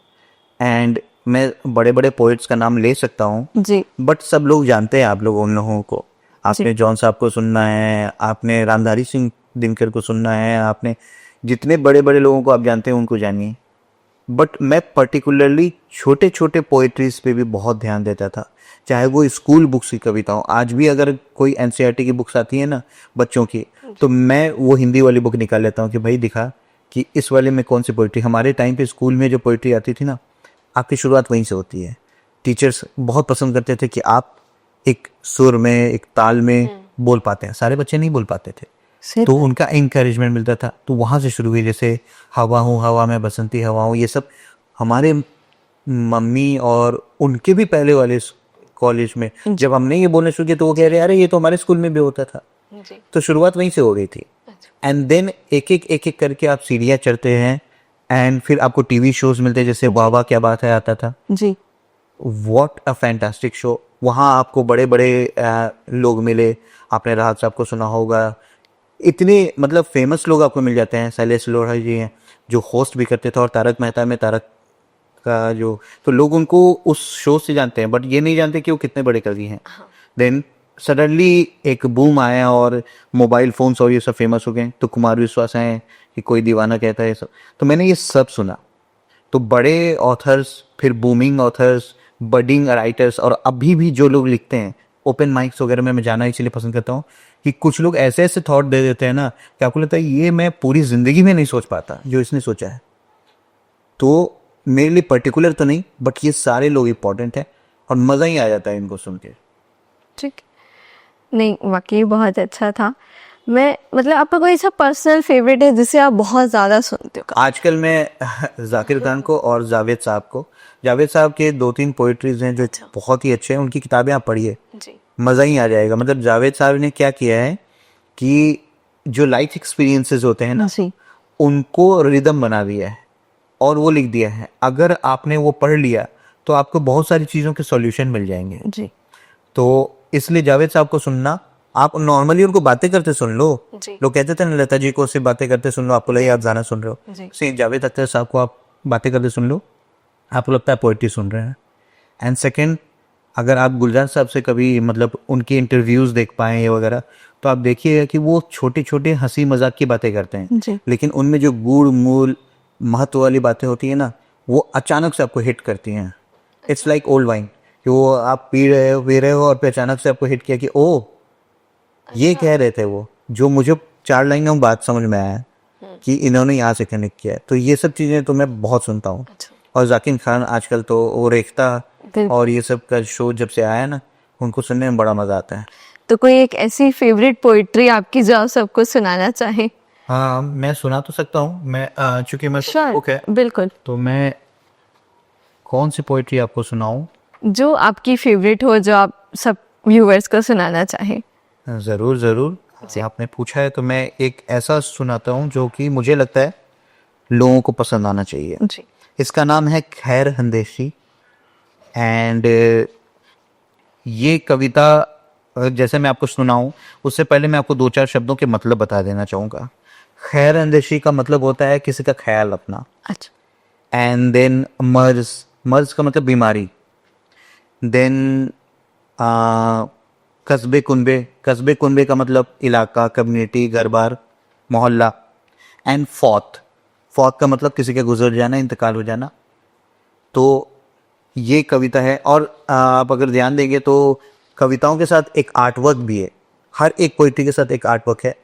एंड मैं बड़े बड़े पोइट्स का नाम ले सकता हूँ जी बट सब लोग जानते हैं आप लोग उन लोगों को। आपने जॉन साहब को सुनना है, आपने रामधारी सिंह दिनकर को सुनना है, आपने जितने बड़े बड़े लोगों को आप जानते हैं उनको जानिए। बट मैं पर्टिकुलरली छोटे छोटे पोइट्रीज पे भी बहुत ध्यान देता था, चाहे वो स्कूल बुक्स की कविता हो। आज भी अगर कोई एनसीईआरटी की बुक्स आती है ना बच्चों की, तो मैं वो हिंदी वाली बुक निकाल लेता हूँ कि भाई दिखा कि इस वाले में कौन सी पोइट्री। हमारे टाइम पे स्कूल में जो पोइट्री आती थी ना, आपकी शुरुआत वहीं से होती है। टीचर्स बहुत पसंद करते थे कि आप एक सुर में एक ताल में बोल पाते हैं, सारे बच्चे नहीं बोल पाते थे, सिर्फ तो उनका इंकरेजमेंट मिलता था। तो वहाँ से शुरू हुई, जैसे हवा हूँ हवा में बसंती हवा हूँ, ये सब हमारे मम्मी और उनके भी पहले वाले कॉलेज में जब हमने ये बोलना शुरू किया तो वो कह रहे अरे ये तो हमारे स्कूल में भी होता था। जी तो शुरुआत वहीं से हो गई थी एंड देन एक एक करके आप सीढ़ियाँ चढ़ते हैं एंड फिर आपको टीवी शोज मिलते हैं, जैसे वाह वाह क्या बात है आता था। जी व्हाट अ फैंटास्टिक शो। वहाँ आपको बड़े बड़े लोग मिले, आपने राहत साहब को सुना होगा, इतने मतलब फेमस लोग आपको मिल जाते हैं। शैलेश लोढ़ा जी हैं जो होस्ट भी करते थे और तारक मेहता में तारक का जो, तो लोग उनको उस शो से जानते हैं बट ये नहीं जानते कि वो कितने बड़े कवि हैं। देन सडनली एक बूम आया और मोबाइल फोन्स और ये सब फेमस हो गए, तो कुमार विश्वास आए कि कोई दीवाना कहता है सब, तो मैंने ये सब सुना। तो बड़े ऑथर्स, फिर बूमिंग ऑथर्स, बडिंग राइटर्स, और अभी भी जो लोग लिखते हैं ओपन माइक्स वगैरह में मैं जाना इसलिए पसंद करता हूँ कि कुछ लोग ऐसे ऐसे थॉट दे देते हैं ना कि आपको लगता है ये मैं पूरी जिंदगी में नहीं सोच पाता जो इसने सोचा है। तो मेरे लिए पर्टिकुलर तो नहीं बट ये सारे लोग इंपॉर्टेंट है और मज़ा ही आ जाता है इनको सुन के। ठीक, नहीं वाकई बहुत अच्छा था। मैं मतलब आपका कोई ऐसा पर्सनल फेवरेट है जिसे आप बहुत ज़्यादा सुनते हो? आजकल मैं जाकिर खान को और जावेद साहब के 2-3 पोइट्रीज हैं जो बहुत ही अच्छे हैं, उनकी किताबें आप पढ़िए, जी मज़ा ही आ जाएगा। मतलब जावेद साहब ने क्या किया है कि जो लाइफ एक्सपीरियंसेस होते हैं ना जी उनको रिदम बना दिया है और वो लिख दिया है। अगर आपने वो पढ़ लिया तो आपको बहुत सारी चीज़ों के सॉल्यूशन मिल जाएंगे। जी तो इसलिए जावेद साहब को सुनना, आप नॉर्मली उनको बातें करते सुन लो। जी लोग कहते थे ना लता जी को सिर्फ बातें करते सुन लो, आपको लगे आप गाना सुन रहे हो। जी सेम जावेद अख्तर साहब को आप बातें करते सुन लो, आपको लगता है पोइट्री सुन रहे हैं। एंड सेकंड, अगर आप गुलजार साहब से कभी मतलब उनके इंटरव्यूज़ देख पाएँ ये वगैरह, तो आप देखिएगा कि वो छोटे छोटे हंसी मजाक की बातें करते हैं, जी। लेकिन उनमें जो गूढ़ मूल महत्व वाली बातें होती है ना, वो अचानक से आपको हिट करती हैं। इट्स लाइक ओल्ड वाइन, कि वो आप पी रहे हो और फिर अचानक से आपको हिट किया कि ओ ये कह रहे थे वो, जो मुझे 4 लाइन में बात समझ में आया कि इन्होंने यहाँ से कनेक्ट किया है। तो ये सब चीज़ें तो मैं बहुत सुनता हूँ। और जाकिर खान आजकल तो वो रेख्ता और ये सब का शो जब से आया ना, उनको सुनने में बड़ा मज़ा आता है। तो कोई एक ऐसी फेवरेट पोइट्री आपकी जो आप सबको सुनाना चाहें? हाँ, मैं सुना तो सकता हूँ। मैं चूंकि मैं बुक है, बिल्कुल। तो मैं कौन सी पोइट्री आपको सुनाऊँ? जो आपकी फेवरेट हो, जो आप सब व्यूअर्स को सुनाना चाहें। ज़रूर ज़रूर, आपने पूछा है तो मैं एक ऐसा सुनाता हूँ जो कि मुझे लगता है लोगों को पसंद आना चाहिए। जी। इसका नाम है खैर अंदेशी। एंड ये कविता जैसे मैं आपको सुनाऊं, उससे पहले मैं आपको 2-4 शब्दों के मतलब बता देना चाहूँगा। खैर अंदेशी का मतलब होता है किसी का ख्याल रखना। अच्छा। एंड देन मर्ज का मतलब बीमारी। देन कस्बे कुनबे का मतलब इलाका, कम्युनिटी, घर बार, मोहल्ला। एंड फौत का मतलब किसी का गुजर जाना, इंतकाल हो जाना। तो ये कविता है। और आप अगर ध्यान देंगे तो कविताओं के साथ एक आर्ट वर्क भी है। हर एक पोइट्री के साथ एक आर्ट वर्क है।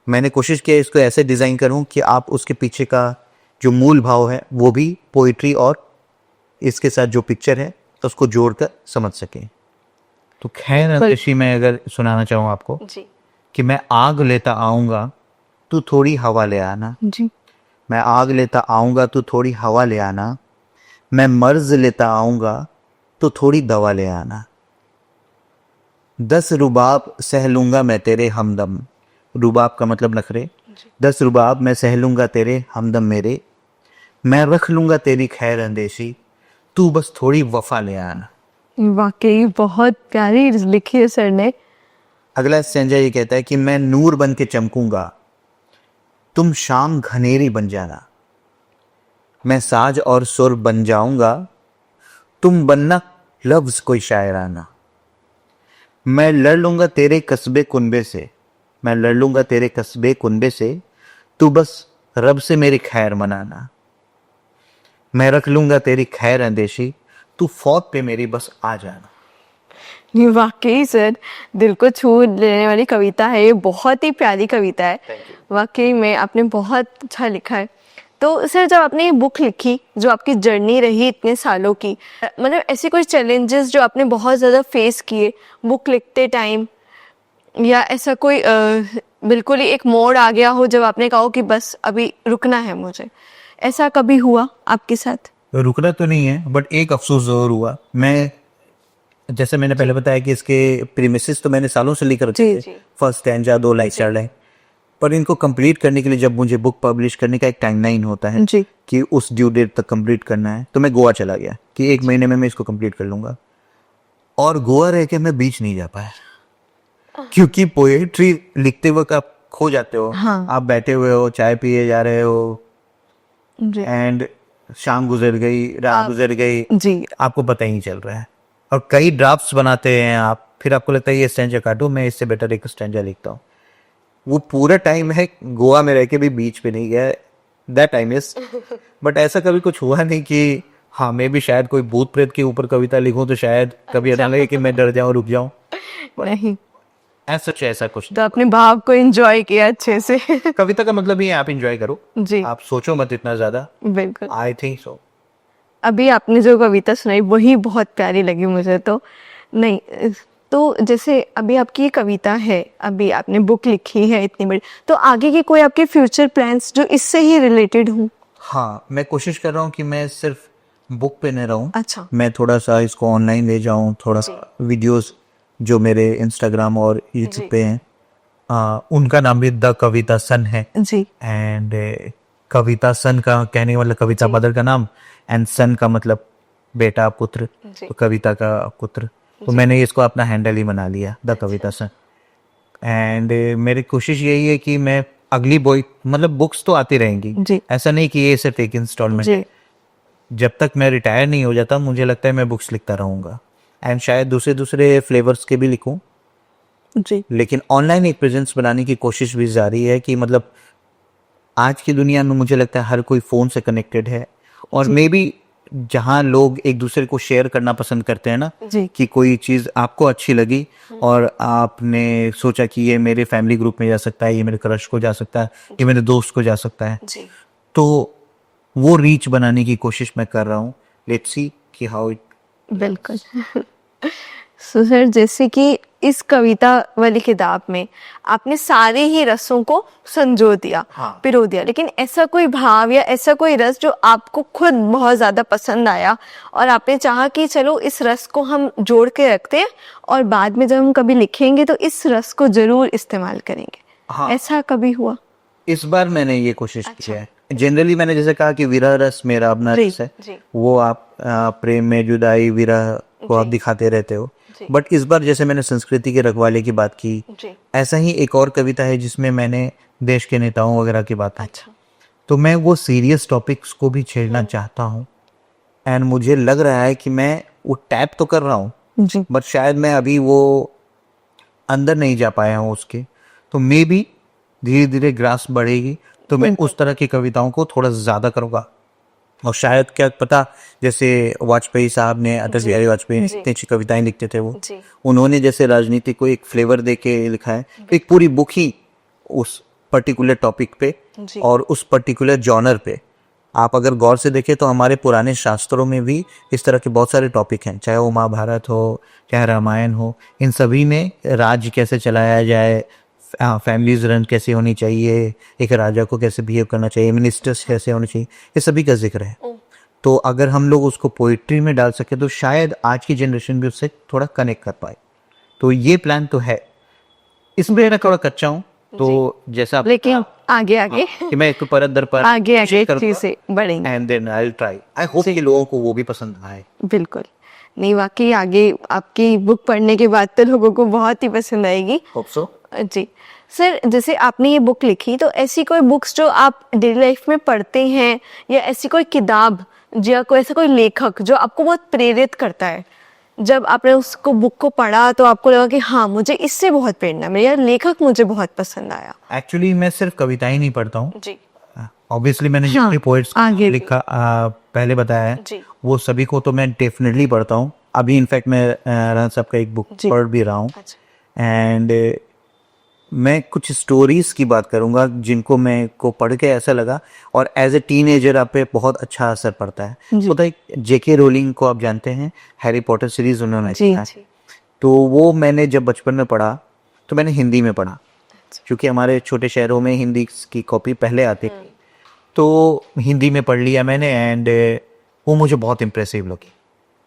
मैंने कोशिश किया इसको ऐसे डिज़ाइन करूं कि आप उसके पीछे का जो मूल भाव है वो भी पोइट्री और इसके साथ जो पिक्चर है तो उसको जोड़कर समझ सकें। तो खैर अंदेशी में अगर सुनाना चाहूँ आपको जी। कि मैं आग लेता आऊँगा तू थोड़ी हवा ले आना। जी। मैं आग लेता आऊँगा तू थोड़ी हवा ले आना। मैं मर्ज लेता आऊँगा तो थोड़ी दवा ले आना। 10 रुबाब सह लूँगा मैं तेरे हमदम। रुबाब का मतलब नखरे। 10 रुबाब मैं सह लूँगा तेरे हमदम मेरे। मैं रख लूँगा तेरी खैर अंदेशी, तू बस थोड़ी वफा ले आना। वाकई बहुत प्यारी लिखी है सर ने। अगला स्टैंजा ये कहता है कि मैं नूर बन के चमकूंगा, तुम शाम घनेरी बन जाना। मैं साज और सुर बन जाऊंगा, तुम बनना लफ्ज कोई शायराना। मैं लड़ लूंगा तेरे कस्बे कुनबे से, मैं लड़ लूंगा तेरे कस्बे कुनबे से, तू बस रब से मेरी खैर मनाना। मैं रख लूंगा तेरी खैर अंदेशी, तू फौत पे मेरी बस आ जाना। ये वाकई सर दिल को छू लेने वाली कविता है। ये बहुत ही प्यारी कविता है। वाकई में आपने बहुत अच्छा लिखा है। तो सर जब आपने ये बुक लिखी, जो आपकी जर्नी रही इतने सालों की, मतलब ऐसे कोई चैलेंजेस जो आपने बहुत ज़्यादा फेस किए बुक लिखते टाइम, या ऐसा कोई बिल्कुल ही एक मोड़ आ गया हो जब आपने कहा हो कि बस अभी रुकना है मुझे, ऐसा कभी हुआ आपके साथ? रुकना तो नहीं है, बट एक अफसोस जरूर हुआ। मैं जैसे मैंने पहले बताया कि इसके प्रीमिसेस तो मैंने सालों से लिख रखे थे, फर्स्ट स्टैंजा 2 लाइन 4 लाइन, पर इनको कंप्लीट करने के लिए जब मुझे बुक पब्लिश करने का एक टाइमलाइन होता है जी। कि उस ड्यू डेट तक कंप्लीट करना है, तो मैं गोवा चला गया कि 1 महीने में मैं इसको कंप्लीट कर लूंगा। और गोवा रह के मैं बीच नहीं जा पाया, क्योंकि पोएट्री लिखते वक्त आप खो जाते हो। हाँ। आप बैठे हुए हो, चाय पिए जा रहे हो, जी। एंड शाम गुजर गई, रात गुजर गई, जी। आपको पता ही नहीं चल रहा है। और कई ड्राफ्ट्स बनाते हैं आप, फिर आपको लगता है ये स्टैंजा काटो, मैं इससे बेटर एक स्टैंजा लिखता हूँ। वो पूरा टाइम है गोवा में रह के भी बीच पे नहीं गया, दैट टाइम इज। बट ऐसा कभी कुछ हुआ नहीं कि हाँ मैं भी शायद कोई भूत प्रेत के ऊपर कविता लिखूं तो शायद कभी ऐसा लगे कि मैं डर जाऊं, रुक जाऊं। नहीं, ऐसा कुछ तो अपने भाव को एंजॉय किया अच्छे से। कविता का मतलब ये है, आप एंजॉय करो जी। आप सोचो मत इतना ज्यादा। बिल्कुल। I think so. अभी आपने जो कविता सुनाई वही बहुत प्यारी लगी मुझे। तो नहीं, तो जैसे अभी आपकी ये कविता है, अभी आपने बुक लिखी है इतनी बड़ी, तो आगे के कोई आपके फ्यूचर प्लान्स जो इससे ही रिलेटेड हो? हाँ, मैं कोशिश कर रहा हूँ कि मैं सिर्फ बुक पे न रहूँ। अच्छा। मैं थोड़ा सा इसको ऑनलाइन ले जाऊँ, थोड़ा वीडियोस जो मेरे इंस्टाग्राम और यूट्यूब पे हैं, उनका नाम भी द कविता सन है। जी। एंड कविता सन का कहने का मतलब कविता मदर का नाम, एंड सन का मतलब बेटा, पुत्र, तो कविता का पुत्र। तो मैंने इसको अपना हैंडल ही बना लिया, द कविता सन। एंड मेरी कोशिश यही है कि मैं अगली मतलब बुक्स तो आती रहेंगी, जी। ऐसा नहीं कि ये सिर्फ एक इंस्टॉलमेंट जी। है। जब तक मैं रिटायर नहीं हो जाता मुझे लगता है मैं बुक्स लिखता रहूँगा, एंड शायद दूसरे दूसरे फ्लेवर्स के भी लिखूँ, जी लेकिन ऑनलाइन एक प्रेजेंस बनाने की कोशिश भी जारी है कि मतलब आज की दुनिया में मुझे लगता है हर कोई फ़ोन से कनेक्टेड है, और मे बी जहाँ लोग एक दूसरे को शेयर करना पसंद करते हैं ना, जी कि कोई चीज़ आपको अच्छी लगी और आपने सोचा कि ये मेरे फैमिली ग्रुप में जा सकता है, ये मेरे क्रश को जा सकता है, ये मेरे दोस्त को जा सकता है, जी तो वो रीच बनाने की कोशिश मैं कर रहा हूँ। लेट्स सी कि हाउ इट। बिल्कुल। सो सर, जैसे कि इस कविता वाली किताब में आपने सारे ही रसों को संजो दिया, हाँ। पिरो दिया, लेकिन ऐसा कोई भाव या ऐसा कोई रस जो आपको खुद बहुत ज़्यादा पसंद आया और आपने चाहा कि चलो इस रस को हम जोड़ के रखते हैं और बाद में जब हम कभी लिखेंगे तो इस रस को ज़रूर इस्तेमाल करेंगे, हाँ। ऐसा कभी हुआ? इस बार मैंने ये कोशिश की है। जनरली मैंने जैसे कहा कि विरह रस मेरा अपना जी, रस है, जी। वो आप प्रेम में जुदाई विरह को आप दिखाते रहते हो, जी। बट इस बार जैसे मैंने संस्कृति के रखवाले की बात की, जी। ऐसा ही एक और कविता है जिसमें मैंने देश के नेताओं वगैरह की बात की। अच्छा। तो मैं वो सीरियस टॉपिक्स को भी छेड़ना चाहता हूँ, एंड मुझे लग रहा है कि मैं वो टैप तो कर रहा हूँ, जी बट शायद मैं अभी वो अंदर नहीं जा पाया हूँ उसके, तो मे बी धीरे धीरे ग्रास बढ़ेगी तो मैं उस तरह की कविताओं को थोड़ा ज़्यादा करूँगा। और शायद क्या पता, जैसे वाजपेयी साहब ने, अटल बिहारी वाजपेयी ने इतनी अच्छी कविताएं लिखते थे, वो जी। उन्होंने जैसे राजनीति को एक फ्लेवर दे के लिखा है, एक पूरी बुक ही उस पर्टिकुलर टॉपिक पे जी। और उस पर्टिकुलर जॉनर पे। आप अगर गौर से देखें तो हमारे पुराने शास्त्रों में भी इस तरह के बहुत सारे टॉपिक हैं, चाहे वो महाभारत हो, चाहे रामायण हो, इन सभी में राज्य कैसे चलाया जाए, फैमिलीज रन कैसे होनी चाहिए, एक राजा को कैसे बिहेव करना चाहिए, मिनिस्टर्स कैसे होने चाहिए, ये सभी का जिक्र है। तो अगर हम लोग उसको पोइट्री में डाल सके तो शायद आज की जनरेशन भी उससे थोड़ा कनेक्ट कर पाए। तो ये प्लान तो है, इसमें मैं थोड़ा कच्चा हूँ, तो जैसा लेकिन आगे आगे कि मैं एक परत दर पर आगे आगे चीज़ें बढ़ेंगी। And then I will try, I hope कि लोगों को वो भी पसंद आए। बिल्कुल, नहीं वाकई आगे आपकी बुक पढ़ने के बाद तो लोगों को बहुत ही पसंद आएगी। Hope so. जी सर, जैसे आपने ये बुक लिखी तो ऐसी कोई बुक्स जो आप डेली लाइफ में पढ़ते हैं, या ऐसी कोई किताब या कोई ऐसा कोई लेखक जो आपको बहुत प्रेरित करता है, जब आपने उसको बुक को पढ़ा तो आपको लगा कि हाँ मुझे इससे बहुत प्रेरणा मिली, या लेखक मुझे बहुत पसंद आया? एक्चुअली मैं सिर्फ कविताएं नहीं पढ़ता हूँ, जी ऑब्वियसली मैंने हाँ, जितने पोएट्स आगे भी। लिखा पहले बताया है, जी। वो सभी को तो मैं डेफिनेटली पढ़ता हूँ। अभी इनफैक्ट मैं राना साहब का एक बुक जी। पढ़ भी रहा हूँ, अच्छा। एंड मैं कुछ स्टोरीज की बात करूंगा जिनको मैं को पढ़ के ऐसा लगा, और एज ए टीनेजर आप पे बहुत अच्छा असर पड़ता है। जी। होता है, जेके रोलिंग को आप जानते हैं, हैरी पॉटर सीरीज उन्होंने जी लिखा है। जी तो वो मैंने जब बचपन में पढ़ा तो मैंने हिंदी में पढ़ा, क्योंकि हमारे छोटे शहरों में हिंदी की कॉपी पहले आती थी, तो हिंदी में पढ़ लिया मैंने, एंड वो मुझे बहुत इम्प्रेसिव लगी।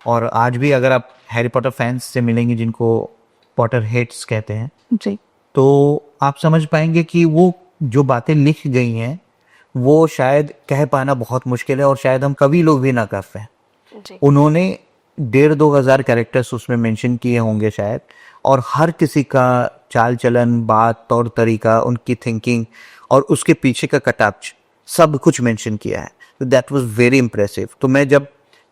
और आज भी अगर आप हैरी पॉटर फैंस से मिलेंगे जिनको पॉटर हेट्स कहते हैं, जी तो आप समझ पाएंगे कि वो जो बातें लिख गई हैं वो शायद कह पाना बहुत मुश्किल है, और शायद हम कवि लोग भी ना कर पाए। जी उन्होंने 1,500-2,000 कैरेक्टर्स उसमें मेंशन किए होंगे शायद, और हर किसी का चाल चलन, बात, तौर तरीका, उनकी थिंकिंग और उसके पीछे का कटाक्ष सब कुछ मेंशन किया है। तो दैट वाज वेरी इम्प्रेसिव। तो मैं जब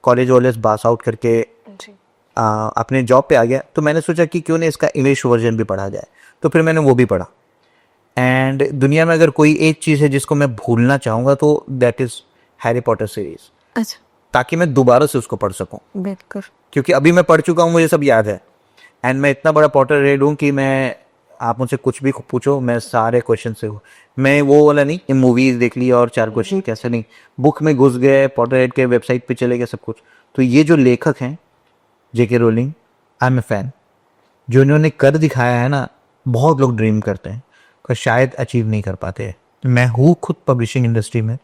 कॉलेज वॉलेज पास आउट करके जी अपने जॉब पे आ गया तो मैंने सोचा कि क्यों नहीं इसका इंग्लिश वर्जन भी पढ़ा जाए, तो फिर मैंने वो भी पढ़ा। एंड दुनिया में अगर कोई एक चीज़ है जिसको मैं भूलना चाहूँगा तो that is Harry Potter series, अच्छा ताकि मैं दोबारा से उसको पढ़ सकूँ, बिल्कुल क्योंकि अभी मैं पढ़ चुका हूँ, मुझे सब याद है। एंड मैं इतना बड़ा पॉटर रेड हूँ कि मैं, आप मुझसे कुछ भी पूछो मैं सारे क्वेश्चन से हूँ। मैं वो वाला नहीं, मूवीज देख ली और 4 क्वेश्चन, कैसे नहीं, बुक में घुस गए, पॉटर रेड के वेबसाइट पे चले गए, सब कुछ। तो ये जो लेखक हैं J K Rowling, I am a fan. जो इन्होंने कर दिखाया है ना, बहुत लोग ड्रीम करते हैं पर शायद अचीव नहीं कर पाते हैं। मैं हूँ खुद पब्लिशिंग इंडस्ट्री में,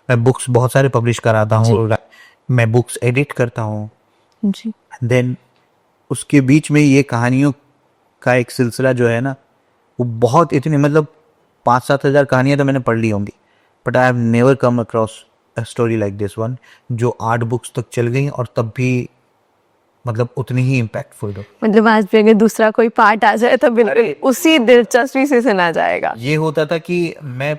मैं बुक्स बहुत सारे पब्लिश कराता हूँ, मैं बुक्स एडिट करता हूँ, जी देन उसके बीच में ये कहानियों का एक सिलसिला जो है ना, वो बहुत इतनी, मतलब 5-7 हज़ार कहानियाँ तो मैंने पढ़ ली होंगी, but I have never come across a story like this one, जो 8 बुक्स तक चल गई और तब भी मतलब उतनी ही इम्पैक्टफुल हो। मतलब आज भी अगर दूसरा कोई पार्ट आ जाए तो बिल्कुल उसी दिलचस्पी से सुना जाएगा। ये होता था कि मैं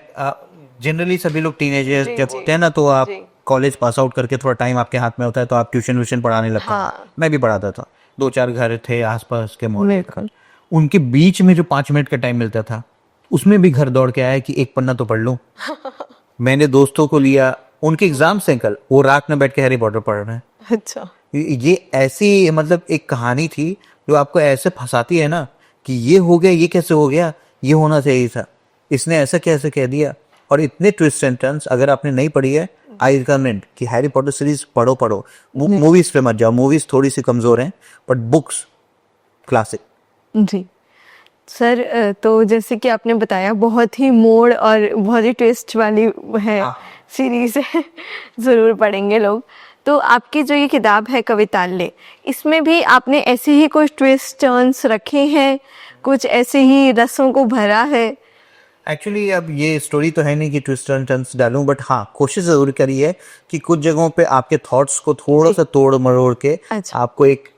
जनरली सभी लोग टीनेजर्स जब होते हैं ना, तो आप कॉलेज पास आउट करके थोड़ा टाइम आपके हाथ में होता है तो आप ट्यूशन व्यूशन पढ़ाने लगते हैं। हाँ। मैं भी पढ़ाता था, 2-4 घर थे आसपास के मोहल्ले का। बिल्कुल। उनके बीच में जो 5 मिनट का टाइम मिलता था उसमें भी घर दौड़ के आया कि एक पन्ना तो पढ़ लूं। मैंने दोस्तों को लिया, उनके एग्जाम से कल वो रात में बैठ के हैरी पॉटर पढ़ रहे हैं। अच्छा। ये ऐसी मतलब एक कहानी थी जो आपको ऐसे फंसाती है ना कि ये हो गया, ये कैसे हो गया, ये होना चाहिए था, इसने ऐसा कैसे कह दिया। और इतने ट्विस्ट एंड टर्न्स, अगर आपने नहीं पढ़ी है आई रिकमेंड कि हैरी पॉटर सीरीज पढ़ो। मूवीज पे मत जाओ, मूवीज थोड़ी सी कमजोर हैं, बट बुक्स क्लासिक। जी सर, तो जैसे कि आपने बताया बहुत ही मोड़ और बहुत ही ट्विस्ट वाली है सीरीज है, ज़रूर पढ़ेंगे लोग। तो आपकी जो ये किताब है कविताल्य, इसमें भी आपने ऐसे ही कुछ ट्विस्ट टर्न्स रखे हैं, कुछ ऐसे ही रसों को भरा है? एक्चुअली अब ये स्टोरी तो है नहीं कि ट्विस्ट एंड टर्न्स डालूं, बट हाँ कोशिश जरूर करी है कि कुछ जगहों पे आपके थॉट्स को थोड़ा सा तोड़ मरोड़ के अच्छा। आपको एक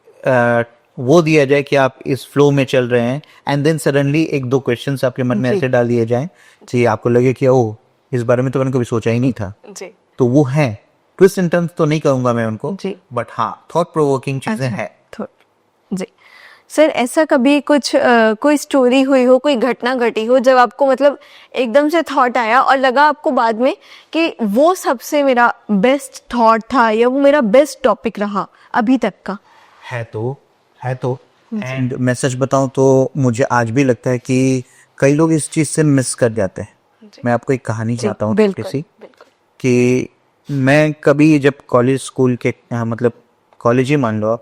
वो दिया जाए कि आप इस फ्लो में चल रहे हैं, एंड देन सडनली 1-2 क्वेश्चंस आपके मन में जी। ऐसे डाल दिए जाएं कि आपको लगे कि ओह इस बारे में तो मैंने कभी सोचा ही नहीं था। जी। तो वो है ट्विस्ट एंड टर्न्स तो नहीं कहूंगा मैं उनको, जी। बट हाँ थॉट प्रोवोकिंग चीजें अच्छा, हैं। जी सर, ऐसा कभी कुछ कोई स्टोरी हुई हो, कोई घटना घटी हो जब आपको मतलब एकदम से थॉट आया और लगा आपको बाद में कि वो सबसे मेरा बेस्ट थॉट था या वो मेरा बेस्ट टॉपिक रहा अभी तक का? है तो एंड मैं सच बताऊं तो मुझे आज भी लगता है कि कई लोग इस चीज से मिस कर जाते हैं। मैं आपको एक कहानी सुनाता हूँ बिल्कुल, किसी बिल्कुल। कि मैं कभी जब कॉलेज स्कूल के मतलब कॉलेज ही मान लो,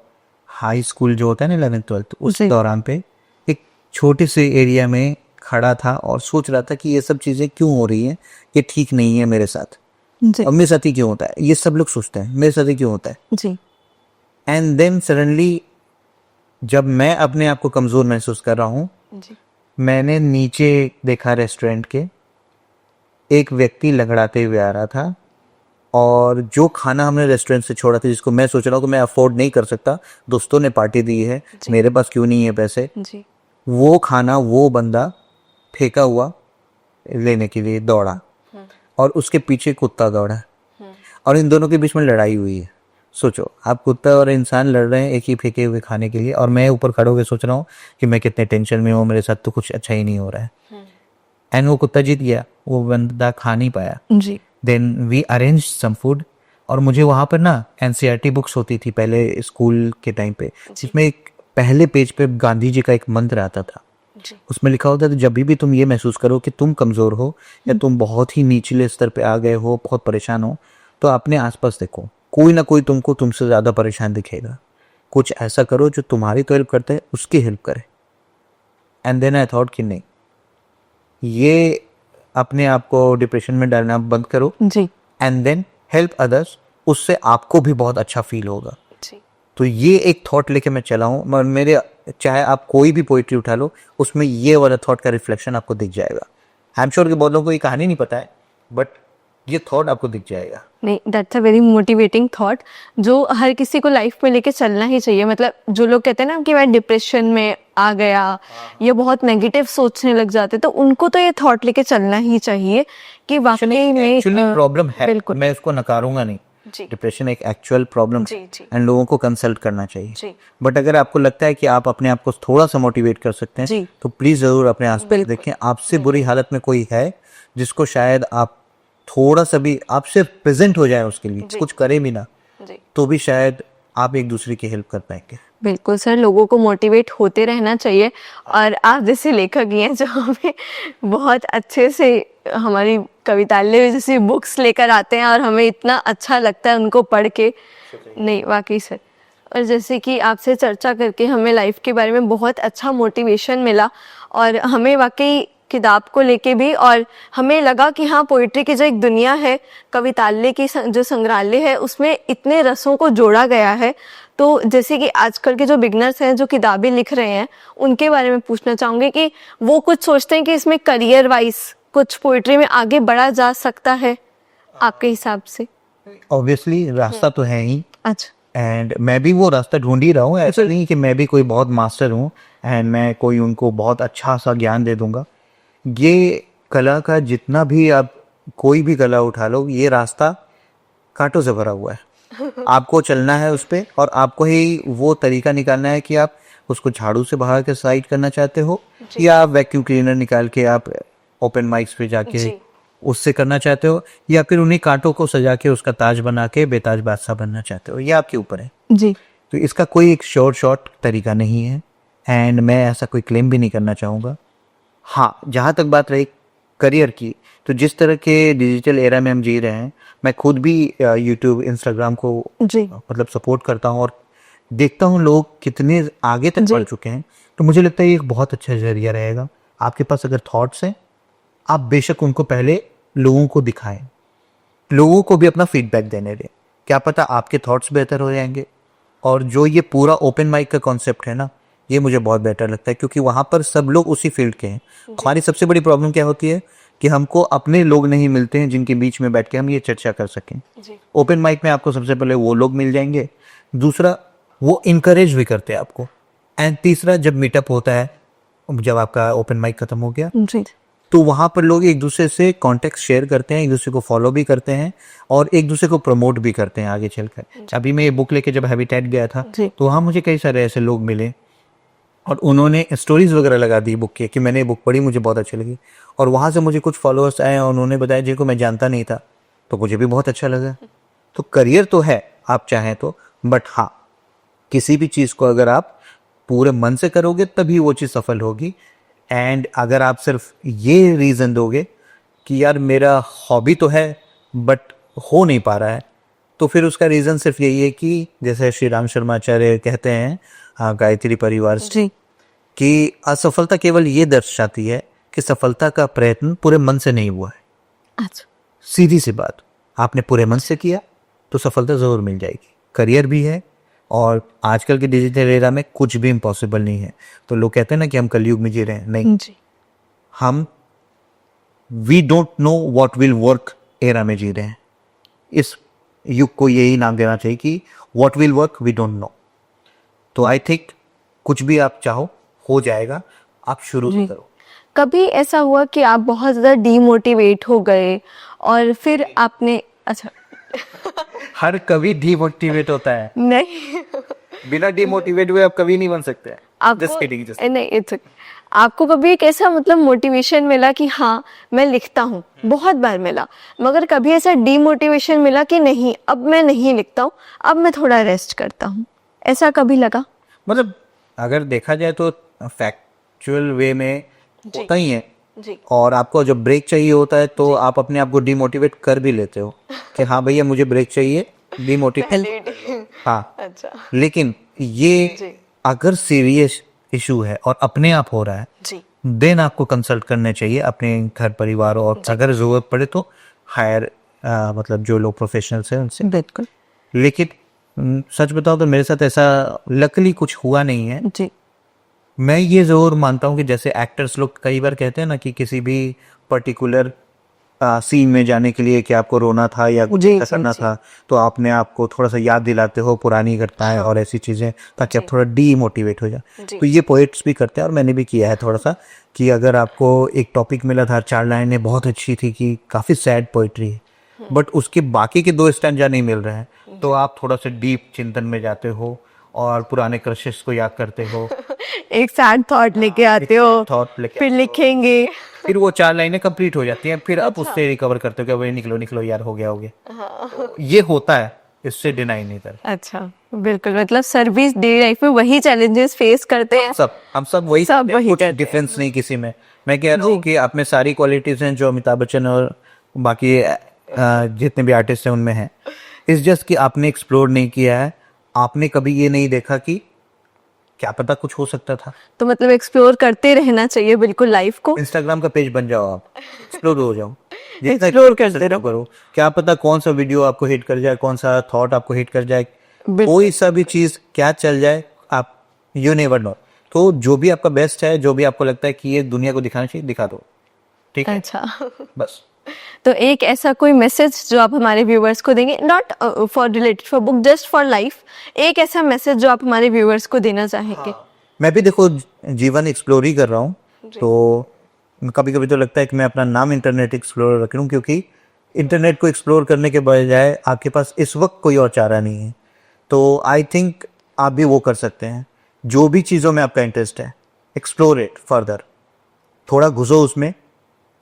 हाई स्कूल जो होता है ना 11th-12th, उस जी। दौरान पे एक छोटे से एरिया में खड़ा था और सोच रहा था कि ये सब चीज़ें क्यों हो रही हैं, ये ठीक नहीं है मेरे साथ, जी। और मेरे साथ ही क्यों होता है, ये सब लोग सोचते हैं मेरे साथ ही क्यों होता है। जी। एंड देन सडनली जब मैं अपने आप को कमज़ोर महसूस कर रहा हूँ, जी। मैंने नीचे देखा रेस्टोरेंट के, एक व्यक्ति लंगड़ाते हुए आ रहा था, और जो खाना हमने रेस्टोरेंट से छोड़ा था जिसको मैं सोच रहा हूँ कि मैं अफोर्ड नहीं कर सकता, दोस्तों ने पार्टी दी है, मेरे पास क्यों नहीं है पैसे, जी। वो खाना वो बंदा फेंका हुआ लेने के लिए दौड़ा, और उसके पीछे कुत्ता दौड़ा, और इन दोनों के बीच में लड़ाई हुई है। सोचो आप, कुत्ता और इंसान लड़ रहे हैं एक ही फेंके हुए खाने के लिए, और मैं ऊपर खड़े होकर सोच रहा हूँ कि मैं कितने टेंशन में हूँ, मेरे साथ तो कुछ अच्छा ही नहीं हो रहा है। एंड वो कुत्ता जीत गया, वो बंदा खा नहीं पाया। जी। Then we arrange some food, और मुझे वहाँ पर ना एनसीईआरटी बुक्स होती थी पहले स्कूल के टाइम पे, जिसमें एक पहले पेज पे गांधी जी का एक मंत्र आता था। उसमें लिखा होता था जब भी तुम ये महसूस करो कि तुम कमज़ोर हो या तुम बहुत ही निचले स्तर पे आ गए हो, बहुत परेशान हो, तो अपने आसपास देखो, कोई ना कोई तुमको तुमसे ज़्यादा परेशान दिखेगा, कुछ ऐसा करो जो तुम्हारी तो हेल्प करता है उसकी हेल्प करे। एंड देन आई थॉट कि नहीं, ये अपने आप को डिप्रेशन में डालना बंद करो, जी। एंड देन हेल्प अदर्स, उससे आपको भी बहुत अच्छा फील होगा। जी। तो ये एक थॉट लेके मैं चला हूँ। मेरे चाहे आप कोई भी पोइट्री उठा लो, उसमें ये वाला थॉट का रिफ्लेक्शन आपको दिख जाएगा। आई एम श्योर कि बहुत लोगों को ये कहानी नहीं पता है, बट ये थॉट आपको दिख जाएगा। नहीं, that's a very motivating thought जो हर किसी को लाइफ में लेके चलना ही चाहिए। मतलब जो लोग कहते हैं ना कि मैं डिप्रेशन में आ गया या बहुत नेगेटिव सोचने लग जाते, तो उनको तो ये थॉट लेके चलना ही चाहिए कि वाकई में एक्चुअली प्रॉब्लम है, बिल्कुल। मैं इसको नकारूंगा नहीं। जी। डिप्रेशन एक एक्चुअल प्रॉब्लम जी, है, जी। एंड लोगों को कंसल्ट करना चाहिए। जी। बट अगर आपको लगता है कि आप अपने आप को थोड़ा सा मोटिवेट कर सकते जी। हैं, तो प्लीज जरूर अपने आसपास बिल्कुल। देखें। आपसे बुरी हालत में कोई है जिसको शायद आप थोड़ा सा भी आपसे प्रेजेंट हो जाए उसके लिए, कुछ करे भी ना, तो भी शायद आप एक दूसरे की हेल्प कर पाएंगे। बिल्कुल सर, लोगों को मोटिवेट होते रहना चाहिए। और आप जैसे लेखक ही हैं जो हमें बहुत अच्छे से हमारी कविताल्य जैसी बुक्स लेकर आते हैं और हमें इतना अच्छा लगता है उनको पढ़ के। नहीं, वाकई सर। और जैसे कि आपसे चर्चा करके हमें लाइफ के बारे में बहुत अच्छा मोटिवेशन मिला, और हमें वाकई किताब को लेके भी, और हमें लगा कि हाँ, पोइट्री की जो एक दुनिया है, कविताल्य की जो संग्रहालय है, उसमें इतने रसों को जोड़ा गया है। तो जैसे कि आजकल के जो बिगनर्स हैं जो किताबें लिख रहे हैं, उनके बारे में पूछना चाहूँगी कि वो कुछ सोचते हैं कि इसमें करियर वाइज कुछ पोइट्री में आगे बढ़ा जा सकता है आपके हिसाब से? ऑब्वियसली रास्ता तो है ही, अच्छा। एंड मैं भी वो रास्ता ढूंढ ही रहा हूँ। ऐसा नहीं कि मैं भी कोई बहुत मास्टर हूँ एंड मैं कोई उनको बहुत अच्छा सा ज्ञान दे दूंगा। ये कला का जितना भी आप कोई भी कला उठा लो, ये रास्ता कांटों से भरा हुआ है। आपको चलना है उस पे और आपको ही वो तरीका निकालना है कि आप उसको झाड़ू से बाहर के साइड करना चाहते हो या आप वैक्यूम क्लीनर निकाल के आप ओपन माइक्स पे जाके जी। उससे करना चाहते हो या फिर उन्हीं कांटों को सजा के उसका ताज बना के बेताज बादशाह बनना चाहते हो, ये आपके ऊपर है। जी। तो इसका कोई एक शॉर्ट तरीका नहीं है एंड मैं ऐसा कोई क्लेम भी नहीं करना चाहूँगा। हाँ, जहाँ तक बात रही करियर की, तो जिस तरह के डिजिटल एरा में हम जी रहे हैं, मैं खुद भी यूट्यूब इंस्टाग्राम को जी। मतलब सपोर्ट करता हूँ और देखता हूँ लोग कितने आगे तक जी। बढ़ चुके हैं। तो मुझे लगता है ये एक बहुत अच्छा जरिया रहेगा। आपके पास अगर थॉट्स हैं, आप बेशक उनको पहले लोगों को दिखाएं, लोगों को भी अपना फीडबैक देने दें। क्या पता आपके थॉट्स बेहतर हो जाएंगे। और जो ये पूरा ओपन माइक का कॉन्सेप्ट है ना, ये मुझे बहुत बेटर लगता है क्योंकि वहाँ पर सब लोग उसी फील्ड के हैं। हमारी सबसे बड़ी प्रॉब्लम क्या होती है कि हमको अपने लोग नहीं मिलते हैं जिनके बीच में बैठ के हम ये चर्चा कर सकें। ओपन माइक में आपको सबसे पहले वो लोग मिल जाएंगे, दूसरा वो इनकरेज भी करते हैं आपको, एंड तीसरा जब मीटअप होता है, जब आपका ओपन माइक खत्म हो गया, जी। तो वहाँ पर लोग एक दूसरे से कॉन्टेक्ट शेयर करते हैं, एक दूसरे को फॉलो भी करते हैं और एक दूसरे को प्रमोट भी करते हैं आगे चलकर। अभी मैं ये बुक लेके जब हैबिटेट गया था जी। तो वहाँ मुझे कई सारे ऐसे लोग मिले और उन्होंने स्टोरीज वगैरह लगा दी बुक की कि मैंने ये बुक पढ़ी, मुझे बहुत अच्छी लगी। और वहाँ से मुझे कुछ फॉलोअर्स आए और उन्होंने बताया जिनको मैं जानता नहीं था, तो मुझे भी बहुत अच्छा लगा। तो करियर तो है आप चाहें तो, बट हाँ, किसी भी चीज़ को अगर आप पूरे मन से करोगे तभी वो चीज़ सफल होगी। एंड अगर आप सिर्फ ये रीज़न दोगे कि यार मेरा हॉबी तो है बट हो नहीं पा रहा है, तो फिर उसका रीज़न सिर्फ यही है कि जैसे श्री राम शर्माचार्य कहते हैं गायत्री परिवार से, जी। कि असफलता केवल ये दर्शाती है कि सफलता का प्रयत्न पूरे मन से नहीं हुआ है। अच्छा। सीधी सी बात, आपने पूरे मन से किया तो सफलता ज़रूर मिल जाएगी। करियर भी है और आजकल के डिजिटल एरा में कुछ भी इम्पॉसिबल नहीं है। तो लोग कहते हैं ना कि हम कलयुग में जी रहे हैं, नहीं, जी। हम we don't know what will work era में जी रहे हैं। इस युग को यही नाम देना चाहिए कि what will work we don't know. तो आई थिंक कुछ भी आप चाहो हो जाएगा, आप शुरू जी। करो। कभी ऐसा हुआ कि आप बहुत ज़्यादा डीमोटिवेट हो गए और फिर आपने, अच्छा हर कभी डिमोटिवेट होता है, नहीं, बिना डिमोटिवेट हुए आप कभी नहीं बन सकते हैं। Just kidding, just नहीं, it's okay. आपको कभी एक ऐसा मतलब मोटिवेशन मिला कि हाँ मैं लिखता हूँ, बहुत बार मिला, मगर कभी ऐसा डीमोटिवेशन मिला कि नहीं अब मैं नहीं लिखता हूँ, अब मैं थोड़ा रेस्ट करता हूँ, ऐसा कभी लगा? मतलब अगर देखा जाए तो फैक्चुअल वे में होता ही है। जी। और आपको जब ब्रेक चाहिए होता है तो आप अपने आप को डिमोटिवेट कर भी लेते हो कि हाँ भैया मुझे ब्रेक चाहिए, डिमोटिवेट। हाँ, अच्छा। लेकिन ये अगर सीरियस इशू है और अपने आप हो रहा है, जी। देन आपको कंसल्ट करने चाहिए अपने घर परिवार और अगर जरूरत पड़े तो हायर मतलब जो लोग प्रोफेशनल्स हैं उनसे। बिल्कुल। लेकिन सच बताओ तो मेरे साथ ऐसा लकली कुछ हुआ नहीं है। जी। मैं ये जरूर मानता हूँ कि जैसे एक्टर्स लोग कई बार कहते हैं ना कि किसी भी पर्टिकुलर सीन में जाने के लिए कि आपको रोना था या कुछ जी, ऐसा करना था, तो आपने आपको थोड़ा सा याद दिलाते हो पुरानी घटनाएं और ऐसी चीजें, ताकि आप थोड़ा डीमोटिवेट हो जाए। तो ये पोएट्स भी करते हैं और मैंने भी किया है थोड़ा सा, कि अगर आपको एक टॉपिक मिला था, 4 लाइनें बहुत अच्छी थी कि काफी सैड पोइट्री है, बट उसके बाकी के 2 स्टैंजा नहीं मिल रहे हैं, तो आप थोड़ा सा डीप चिंतन में जाते हो और पुराने क्रशेस को याद करते हो, एक सैड थॉट लेके आते हो, थॉट लेके फिर लिखेंगे। फिर वो 4 लाइनें कंप्लीट हो जाती हैं, फिर आप उससे रिकवर करते हो कि वही निकलो निकलो यार, हो गया। तो ये होता है, इससे डिनाई नहीं कर। अच्छा, बिल्कुल, मतलब सर्विस डे लाइफ में वही चैलेंजेस फेस करते हैं हम सब वही सब करते हैं, वही कुछ करते हैं। डिफरेंस नहीं किसी में। मैं कह रहा हूँ कि आप में सारी क्वालिटीज हैं जो अमिताभ बच्चन और बाकी जितने भी आर्टिस्ट हैं उनमें हैं। इस जस्ट कि आपने एक्सप्लोर नहीं किया है, आपने कभी ये नहीं देखा कि क्या पता कुछ हो सकता था। तो मतलब एक्सप्लोर करते रहना चाहिए बिल्कुल लाइफ को। इंस्टाग्राम का पेज बन जाओ, आप एक्सप्लोर हो जाओ, जितना एक्सप्लोर करते रहो। करो, क्या पता कौन सा वीडियो आपको हिट कर जाए, कौन सा थॉट आपको हिट कर जाए, बिल्कुल। कोई सा भी चीज क्या चल जाए, आप यू नेवर नो। तो जो भी आपका बेस्ट है, जो भी आपको लगता है कि ये दुनिया को दिखाना चाहिए, दिखा दो, ठीक है? अच्छा, बस। तो एक ऐसा कोई मैसेज जो आप हमारे व्यूअर्स को देंगे, not for related for book, just for life, एक ऐसा मैसेज जो आप हमारे व्यूअर्स को देना चाहेंगे? मैं भी देखो जीवन एक्सप्लोर ही कर रहा हूँ, तो कभी कभी तो लगता है कि मैं अपना नाम इंटरनेट एक्सप्लोरर रख लूँ, क्योंकि इंटरनेट को एक्सप्लोर करने के बजाय आपके पास इस वक्त कोई और चारा नहीं है, तो आई थिंक आप भी वो कर सकते हैं। जो भी चीज़ों में आपका इंटरेस्ट है, एक्सप्लोर इट फर्दर, थोड़ा घुसो उसमें।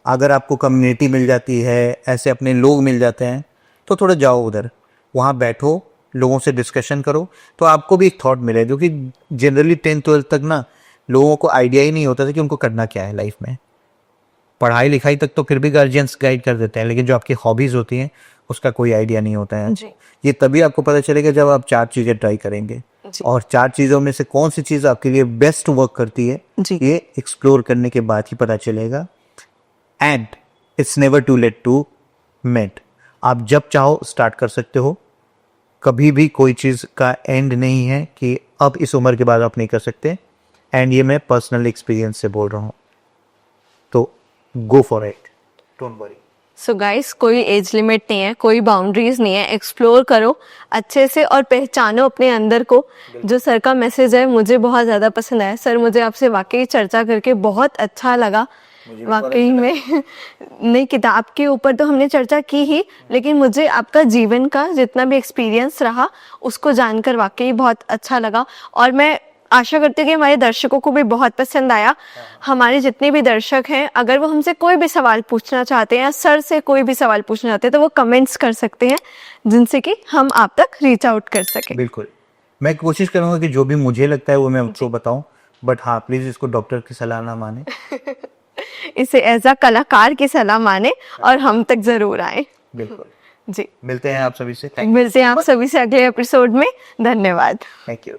अगर आपको कम्युनिटी मिल जाती है, ऐसे अपने लोग मिल जाते हैं, तो थोड़ा जाओ उधर, वहाँ बैठो, लोगों से डिस्कशन करो, तो आपको भी एक थॉट मिले। क्योंकि जनरली 10th-12th तक ना लोगों को आइडिया ही नहीं होता था कि उनको करना क्या है लाइफ में। पढ़ाई लिखाई तक तो फिर भी गार्जियंस गाइड कर देते हैं, लेकिन जो आपकी हॉबीज़ होती हैं उसका कोई आइडिया नहीं होता है। जी। ये तभी आपको पता चलेगा जब आप 4 चीज़ें ट्राई करेंगे, जी। और 4 चीज़ों में से कौन सी चीज़ आपके लिए बेस्ट वर्क करती है, जी। ये एक्सप्लोर करने के बाद ही पता चलेगा। And it's never too late to mend. आप जब चाहो स्टार्ट कर सकते हो, कभी भी कोई चीज़ का एंड नहीं है कि अब इस उम्र के बाद आप नहीं कर सकते। एंड ये मैं पर्सनल एक्सपीरियंस से बोल रहा हूँ, तो go for it, don't worry. So guys, कोई एज लिमिट नहीं है, कोई बाउंड्रीज नहीं है, एक्सप्लोर करो अच्छे से और पहचानो अपने अंदर को। जो सर का मैसेज है मुझे बहुत ज़्यादा पसंद आया। सर, मुझे आपसे वाकई चर्चा करके बहुत अच्छा लगा। वाकई में नहीं, किताब के ऊपर तो हमने चर्चा की ही, लेकिन मुझे आपका जीवन का जितना भी एक्सपीरियंस रहा उसको जानकर वाकई बहुत अच्छा लगा। और मैं आशा करती हूँ कि हमारे दर्शकों को भी बहुत पसंद आया। हमारे जितने भी दर्शक हैं, अगर वो हमसे कोई भी सवाल पूछना चाहते हैं या सर से कोई भी सवाल पूछना चाहते हैं, तो वो कमेंट्स कर सकते हैं, जिनसे कि हम आप तक रीच आउट कर सकें। बिल्कुल, मैं कोशिश करूँगा कि जो भी मुझे लगता है वो मैं आपको बताऊँ, बट हाँ, प्लीज़ इसको डॉक्टर की सलाह ना माने। इसे एज अ कलाकार की सलाह माने और हम तक जरूर आए। बिल्कुल। जी, मिलते हैं आप सभी से। मिलते हैं आप सभी से अगले एपिसोड में। धन्यवाद। Thank you.